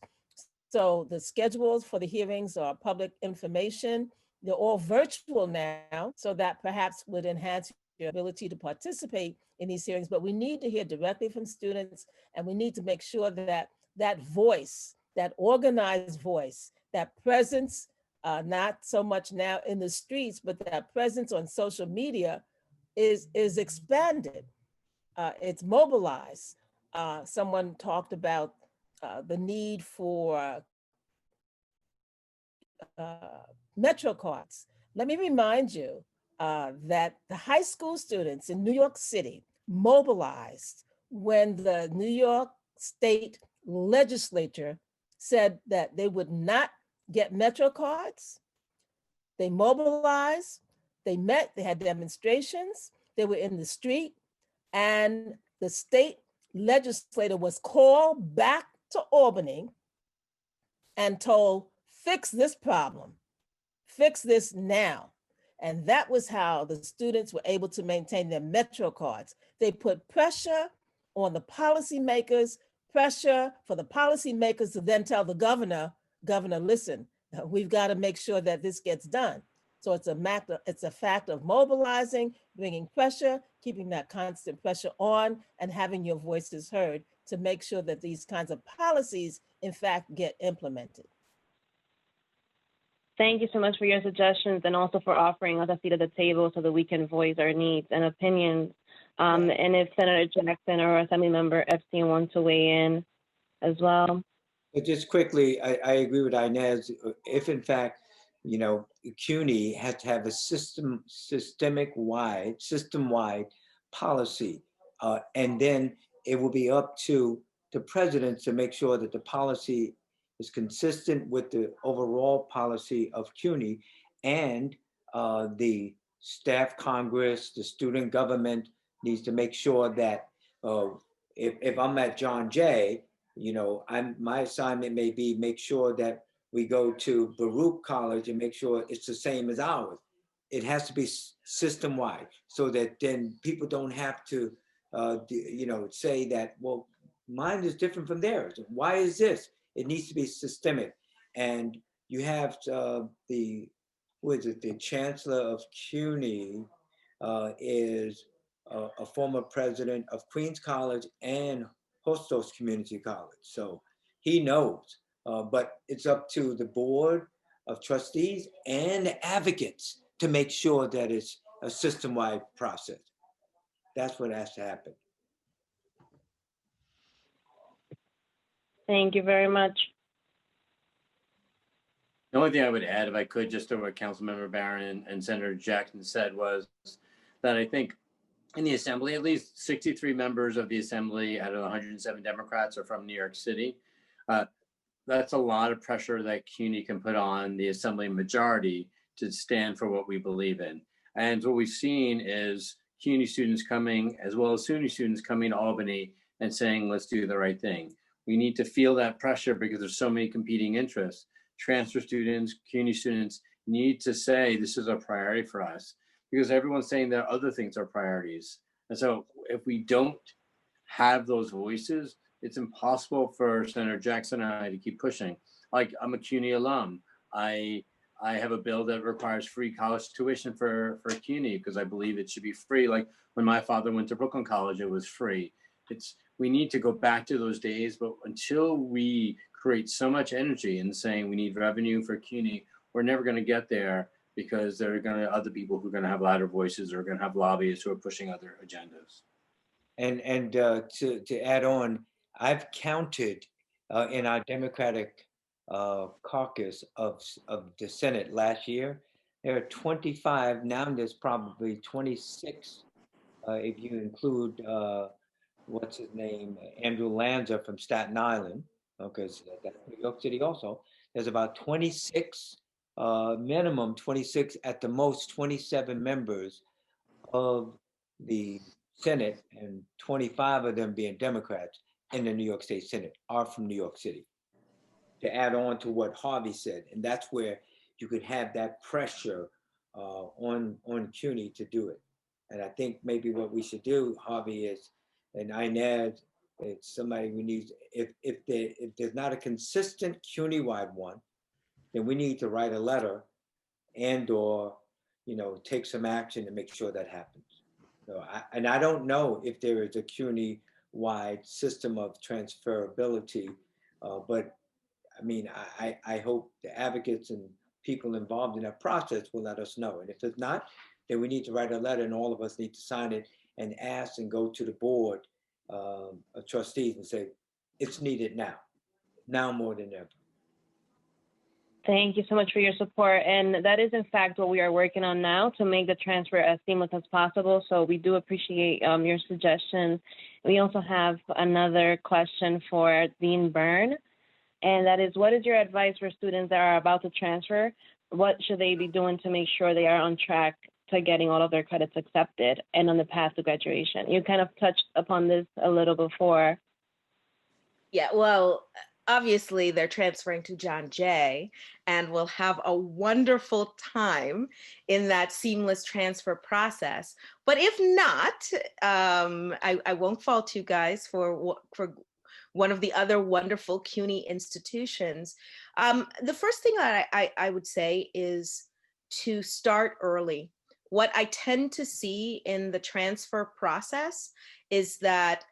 So the schedules for the hearings are public information. They're all virtual now, so that perhaps would enhance your ability to participate in these hearings. But we need to hear directly from students, and we need to make sure that that voice, that organized voice, that presence, not so much now in the streets, but that presence on social media is expanded. It's mobilized. Someone talked about the need for Metro cards. Let me remind you that the high school students in New York City mobilized when the New York State legislature said that they would not get Metro cards. They mobilized, they met, they had demonstrations, they were in the street, and the state legislator was called back to Albany and told, fix this problem, fix this now. And that was how the students were able to maintain their Metro cards. They put pressure on the policymakers, pressure for the policymakers to then tell the governor, listen, we've got to make sure that this gets done. So it's a fact of mobilizing, bringing pressure, keeping that constant pressure on, and having your voices heard to make sure that these kinds of policies, in fact, get implemented. Thank you so much for your suggestions, and also for offering us a seat at the table so that we can voice our needs and opinions. And if Senator Jackson or Assemblymember Epstein want to weigh in as well. But just quickly, I agree with Inez. If in fact, CUNY has to have a system-wide policy, and then it will be up to the president to make sure that the policy is consistent with the overall policy of CUNY, and the staff Congress, the student government needs to make sure that if I'm at John Jay, my assignment may be make sure that we go to Baruch College and make sure it's the same as ours. It has to be system-wide so that then people don't have to say that, well, mine is different from theirs. Why is this? It needs to be systemic. And you have who is it? The Chancellor of CUNY is a former president of Queens College and Hostos Community College. So he knows, but it's up to the board of trustees and the advocates to make sure that it's a system-wide process. That's what has to happen. Thank you very much. The only thing I would add, if I could, just to what Councilmember Barron and Senator Jackson said, was that I think in the Assembly, at least 63 members of the Assembly out of 107 Democrats are from New York City. That's a lot of pressure that CUNY can put on the Assembly majority to stand for what we believe in. And what we've seen is CUNY students coming, as well as SUNY students coming to Albany and saying, let's do the right thing. We need to feel that pressure because there's so many competing interests. Transfer students, CUNY students need to say, this is a priority for us, because everyone's saying that other things are priorities. And so if we don't have those voices, it's impossible for Senator Jackson and I to keep pushing. Like, I'm a CUNY alum. I have a bill that requires free college tuition for CUNY because I believe it should be free. Like when my father went to Brooklyn College, it was free. We need to go back to those days, but until we create so much energy in saying we need revenue for CUNY, we're never going to get there, because there are going to be other people who are going to have louder voices or are going to have lobbyists who are pushing other agendas. And to add on, I've counted in our Democratic caucus of the Senate last year, there are 25, now there's probably 26, if you include, what's his name, Andrew Lanza from Staten Island, because that's New York City also. There's about 26, minimum 26, at the most 27 members of the Senate, and 25 of them being Democrats in the New York State Senate are from New York City. To add on to what Harvey said, and that's where you could have that pressure on CUNY to do it. And I think maybe what we should do, Harvey, is, and Inez, it's somebody we need, if there's not a consistent CUNY-wide one, then we need to write a letter and/or take some action to make sure that happens. So I don't know if there is a CUNY-wide system of transferability, but I mean, I hope the advocates and people involved in that process will let us know. And if it's not, then we need to write a letter and all of us need to sign it and ask and go to the board of trustees and say, it's needed now more than ever. Thank you so much for your support. And that is, in fact, what we are working on now, to make the transfer as seamless as possible. So we do appreciate your suggestions. We also have another question for Dean Byrne, and that is, what is your advice for students that are about to transfer? What should they be doing to make sure they are on track to getting all of their credits accepted and on the path to graduation? You kind of touched upon this a little before. Yeah, well, obviously they're transferring to John Jay and will have a wonderful time in that seamless transfer process. But if not, I won't fault you guys for one of the other wonderful CUNY institutions. The first thing that I would say is to start early. What I tend to see in the transfer process is that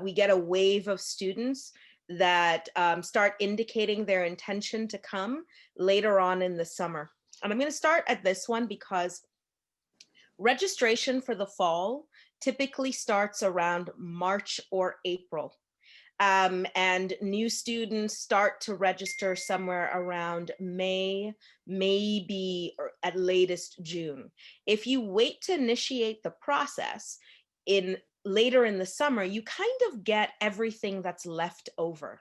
we get a wave of students that start indicating their intention to come later on in the summer. And I'm going to start at this one because registration for the fall typically starts around March or April. And new students start to register somewhere around May, maybe or at latest June. If you wait to initiate the process later in the summer, you kind of get everything that's left over.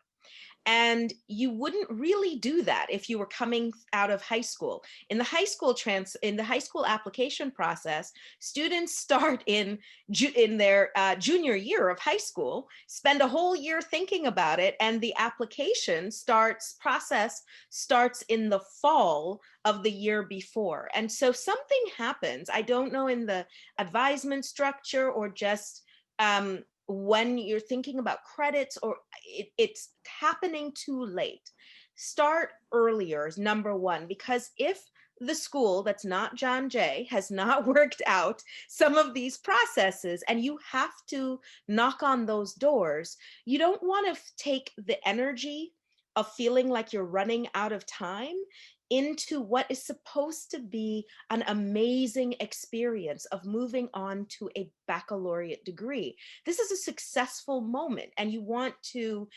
And you wouldn't really do that if you were coming out of high school. In the high school application process, students start in their junior year of high school, spend a whole year thinking about it, and the application process starts in the fall of the year before. And so something happens, I don't know, in the advisement structure or just when you're thinking about credits or it's happening too late, start earlier is number one, because if the school that's not John Jay has not worked out some of these processes and you have to knock on those doors, you don't want to take the energy of feeling like you're running out of time into what is supposed to be an amazing experience of moving on to a baccalaureate degree. This is a successful moment, and you want to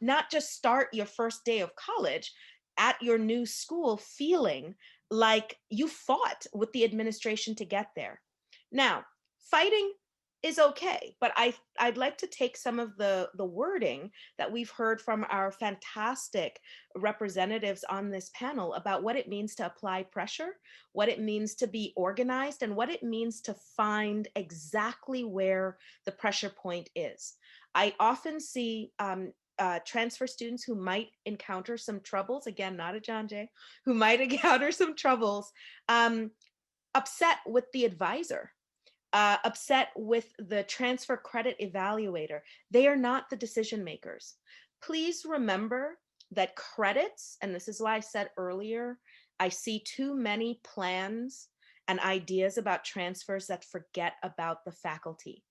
not just start your first day of college at your new school feeling like you fought with the administration to get there. Now, fighting is okay, but I'd like to take some of the wording that we've heard from our fantastic representatives on this panel about what it means to apply pressure, what it means to be organized, and what it means to find exactly where the pressure point is. I often see transfer students who might encounter some troubles, again, not a John Jay, who might encounter some troubles, upset with the advisor, upset with the transfer credit evaluator. They are not the decision makers. Please remember that credits, and this is why I said earlier, I see too many plans and ideas about transfers that forget about the faculty.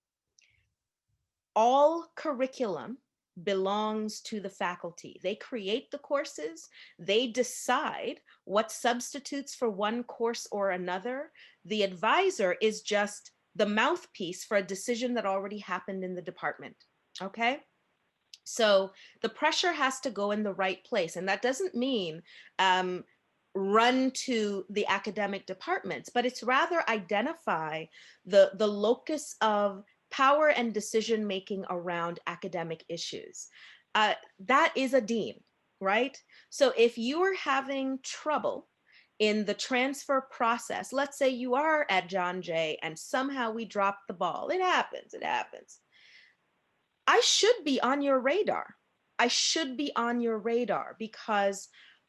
All curriculum belongs to the faculty. They create the courses, they decide what substitutes for one course or another. The advisor is just the mouthpiece for a decision that already happened in the department, okay? So the pressure has to go in the right place, and that doesn't mean run to the academic departments, but it's rather identify the locus of power and decision making around academic issues. That is a dean, right? So if you are having trouble in the transfer process, let's say you are at John Jay and somehow we dropped the ball. It happens, it happens. I should be on your radar. I should be on your radar because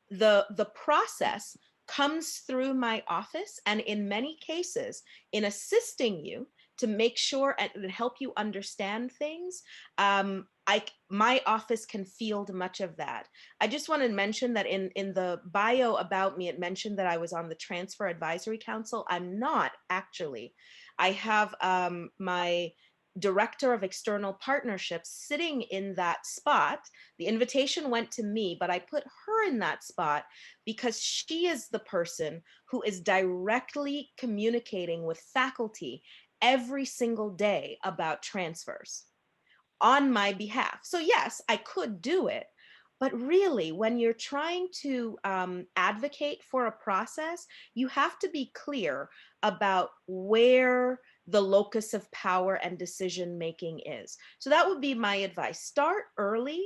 the process comes through my office, and in many cases, in assisting you to make sure and help you understand things, my office can field much of that. I just want to mention that in the bio about me, it mentioned that I was on the Transfer Advisory Council. I'm not actually. I have my Director of External Partnerships sitting in that spot. The invitation went to me, but I put her in that spot because she is the person who is directly communicating with faculty every single day about transfers on my behalf. So yes, I could do it, but really when you're trying to advocate for a process, you have to be clear about where the locus of power and decision making is. So that would be my advice. Start early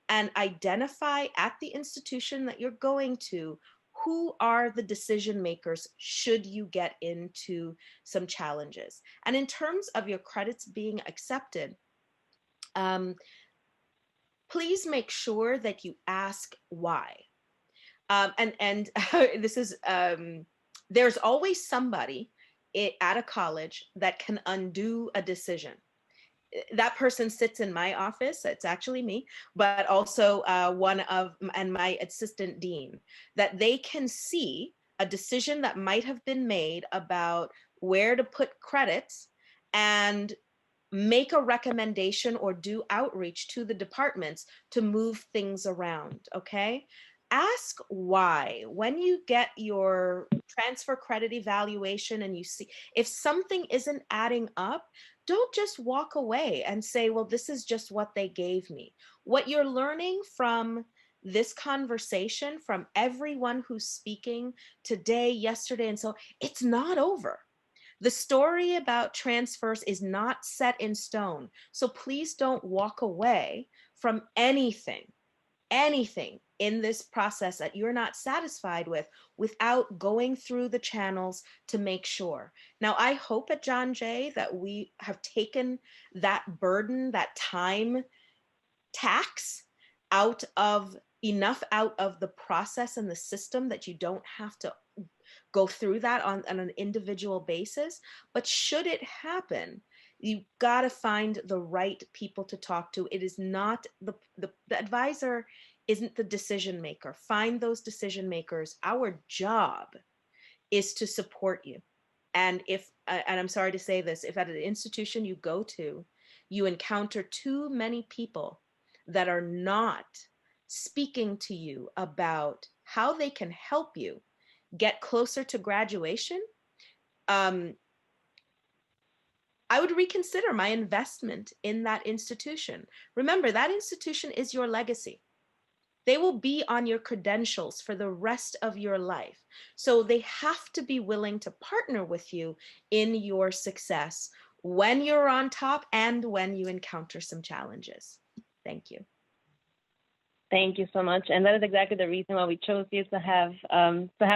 and identify at the institution that you're going to who are the decision makers should you get into some challenges. And in terms of your credits being accepted, please make sure that you ask why. And this is, there's always somebody at a college that can undo a decision. That person sits in my office, it's actually me, but also and my assistant dean, that they can see a decision that might have been made about where to put credits and make a recommendation or do outreach to the departments to move things around, okay? Ask why. When you get your transfer credit evaluation and you see if something isn't adding up, don't just walk away and say, well, this is just what they gave me. What you're learning from this conversation, from everyone who's speaking today, yesterday, and so it's not over. The story about transfers is not set in stone. So please don't walk away from anything in this process that you're not satisfied with without going through the channels to make sure. Now, I hope at John Jay that we have taken that burden, that time tax enough out of the process and the system that you don't have to go through that on an individual basis. But should it happen, You got to find the right people to talk to. It is not the advisor isn't the decision maker. Find those decision makers. Our job is to support you. And if, and I'm sorry to say this, if at an institution you go to, you encounter too many people that are not speaking to you about how they can help you get closer to graduation, I would reconsider my investment in that institution. Remember, that institution is your legacy. They will be on your credentials for the rest of your life. So they have to be willing to partner with you in your success when you're on top and when you encounter some challenges. Thank you. Thank you so much. And that is exactly the reason why we chose you to have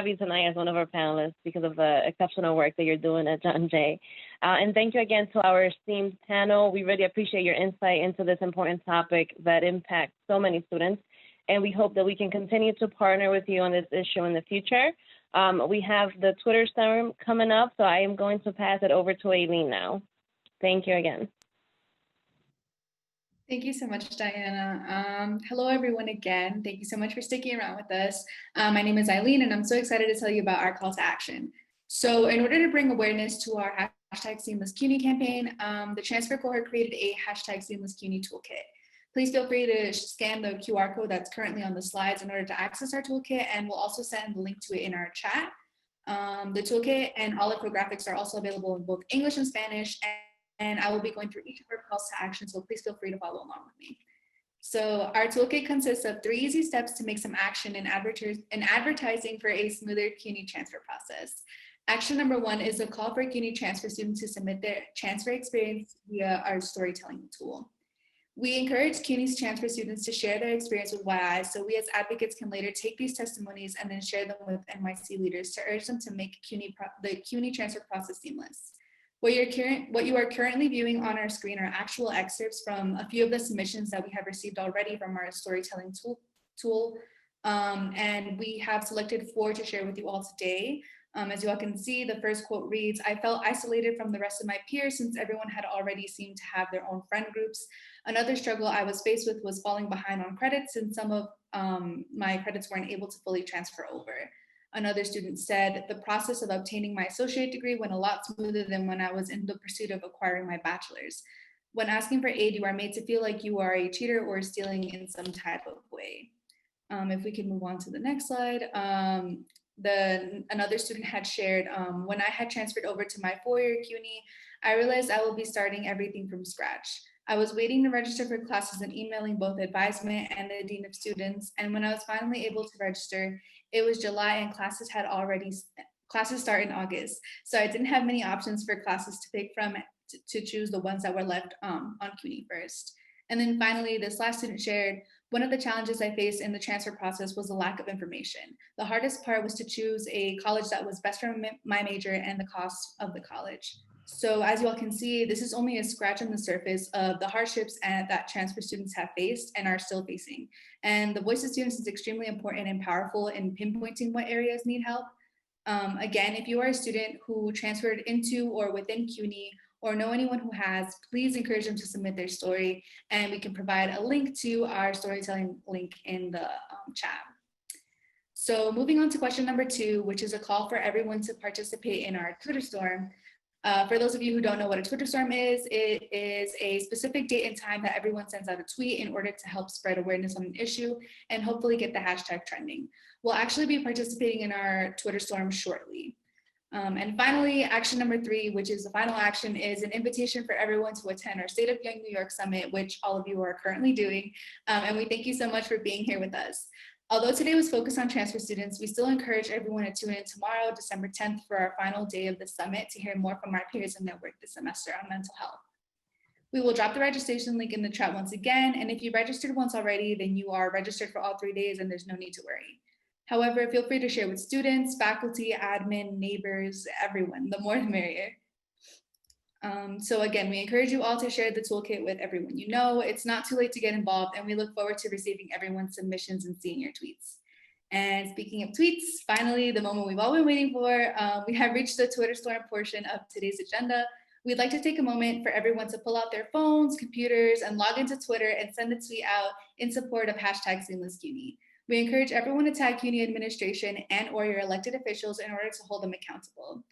you tonight as one of our panelists, because of the exceptional work that you're doing at John Jay. And thank you again to our esteemed panel. We really appreciate your insight into this important topic that impacts so many students. And we hope that we can continue to partner with you on this issue in the future. We have the Twitter storm coming up, so I am going to pass it over to Aileen now. Thank you again. Thank you so much, Diana. Hello, everyone, again. Thank you so much for sticking around with us. My name is Eileen, and I'm so excited to tell you about our call to action. So in order to bring awareness to our hashtag Seamless CUNY campaign, the transfer cohort created a hashtag Seamless CUNY toolkit. Please feel free to scan the QR code that's currently on the slides in order to access our toolkit, and we'll also send the link to it in our chat. The toolkit and all infographics are also available in both English and Spanish, and I will be going through each of our calls to action, so please feel free to follow along with me. So our toolkit consists of 3 easy steps to make some action in advertising for a smoother CUNY transfer process. Action number 1 is a call for CUNY transfer students to submit their transfer experience via our storytelling tool. We encourage CUNY's transfer students to share their experience with YI, so we as advocates can later take these testimonies and then share them with NYC leaders to urge them to make the CUNY transfer process seamless. What you are currently viewing on our screen are actual excerpts from a few of the submissions that we have received already from our storytelling tool. And we have selected 4 to share with you all today. As you all can see, the first quote reads, "I felt isolated from the rest of my peers since everyone had already seemed to have their own friend groups. Another struggle I was faced with was falling behind on credits, and some of my credits weren't able to fully transfer over." Another student said, "The process of obtaining my associate degree went a lot smoother than when I was in the pursuit of acquiring my bachelor's. When asking for aid, you are made to feel like you are a cheater or stealing in some type of way." If we can move on to the next slide. Another student had shared, "When I had transferred over to my 4-year CUNY, I realized I will be starting everything from scratch. I was waiting to register for classes and emailing both advisement and the dean of students. And when I was finally able to register, it was July and classes start in August. So I didn't have many options for classes to pick from to choose the ones that were left on CUNY first." And then finally, this last student shared, "One of the challenges I faced in the transfer process was the lack of information. The hardest part was to choose a college that was best for my major and the cost of the college." So as you all can see, this is only a scratch on the surface of the hardships that transfer students have faced and are still facing. And the voice of students is extremely important and powerful in pinpointing what areas need help. Again, if you are a student who transferred into or within CUNY or know anyone who has, please encourage them to submit their story, and we can provide a link to our storytelling link in the chat. So moving on to question number 2, which is a call for everyone to participate in our Twitter storm. For those of you who don't know what a Twitter storm is, it is a specific date and time that everyone sends out a tweet in order to help spread awareness on an issue and hopefully get the hashtag trending. We'll actually be participating in our Twitter storm shortly. And finally, action number 3, which is the final action, is an invitation for everyone to attend our State of Young New York Summit, which all of you are currently doing. And we thank you so much for being here with us. Although today was focused on transfer students, we still encourage everyone to tune in tomorrow, December 10th, for our final day of the summit to hear more from our peers in their work this semester on mental health. We will drop the registration link in the chat once again, and if you registered once already, then you are registered for all 3 days and there's no need to worry. However, feel free to share with students, faculty, admin, neighbors, everyone. The more the merrier. So again, we encourage you all to share the toolkit with everyone you know. It's not too late to get involved, and we look forward to receiving everyone's submissions and seeing your tweets. And speaking of tweets, finally, the moment we've all been waiting for, we have reached the Twitter storm portion of today's agenda. We'd like to take a moment for everyone to pull out their phones, computers, and log into Twitter and send a tweet out in support of hashtag Seamless CUNY. We encourage everyone to tag CUNY administration and or your elected officials in order to hold them accountable.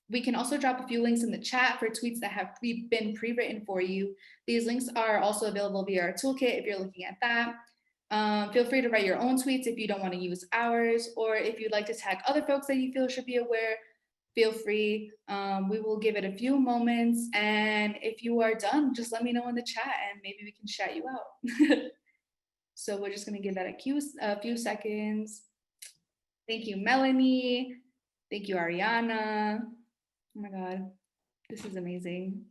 We can also drop a few links in the chat for tweets that have been pre-written for you. These links are also available via our toolkit if you're looking at that. Feel free to write your own tweets if you don't want to use ours, or if you'd like to tag other folks that you feel should be aware, feel free. We will give it a few moments, and if you are done, just let me know in the chat and maybe we can shout you out. So we're just gonna give that a few seconds. Thank you, Melanie. Thank you, Ariana. Oh my God, this is amazing.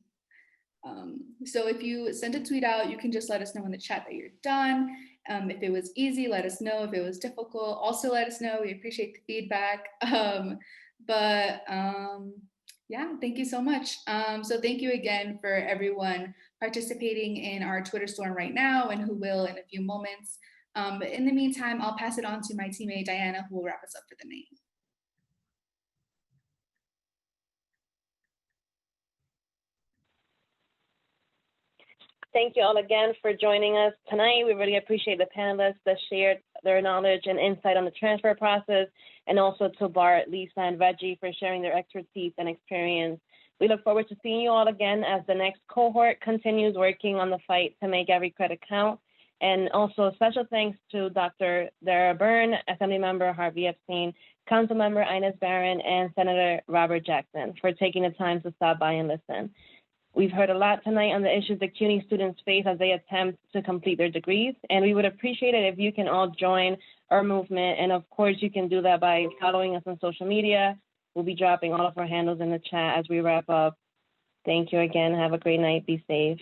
So if you send a tweet out, you can just let us know in the chat that you're done. If it was easy, let us know. If it was difficult, also let us know. We appreciate the feedback. Yeah, thank you so much. So thank you again for everyone participating in our Twitter storm right now and who will in a few moments. But in the meantime, I'll pass it on to my teammate, Diana, who will wrap us up for the night. Thank you all again for joining us tonight. We really appreciate the panelists that shared their knowledge and insight on the transfer process, and also to Bart, Lisa, and Reggie for sharing their expertise and experience. We look forward to seeing you all again as the next cohort continues working on the fight to make every credit count. And also special thanks to Dr. Dara Byrne, Assemblymember Harvey Epstein, Councilmember Ines Barron, and Senator Robert Jackson for taking the time to stop by and listen. We've heard a lot tonight on the issues that CUNY students face as they attempt to complete their degrees, and we would appreciate it if you can all join our movement. And of course, you can do that by following us on social media. We'll be dropping all of our handles in the chat as we wrap up. Thank you again. Have a great night. Be safe.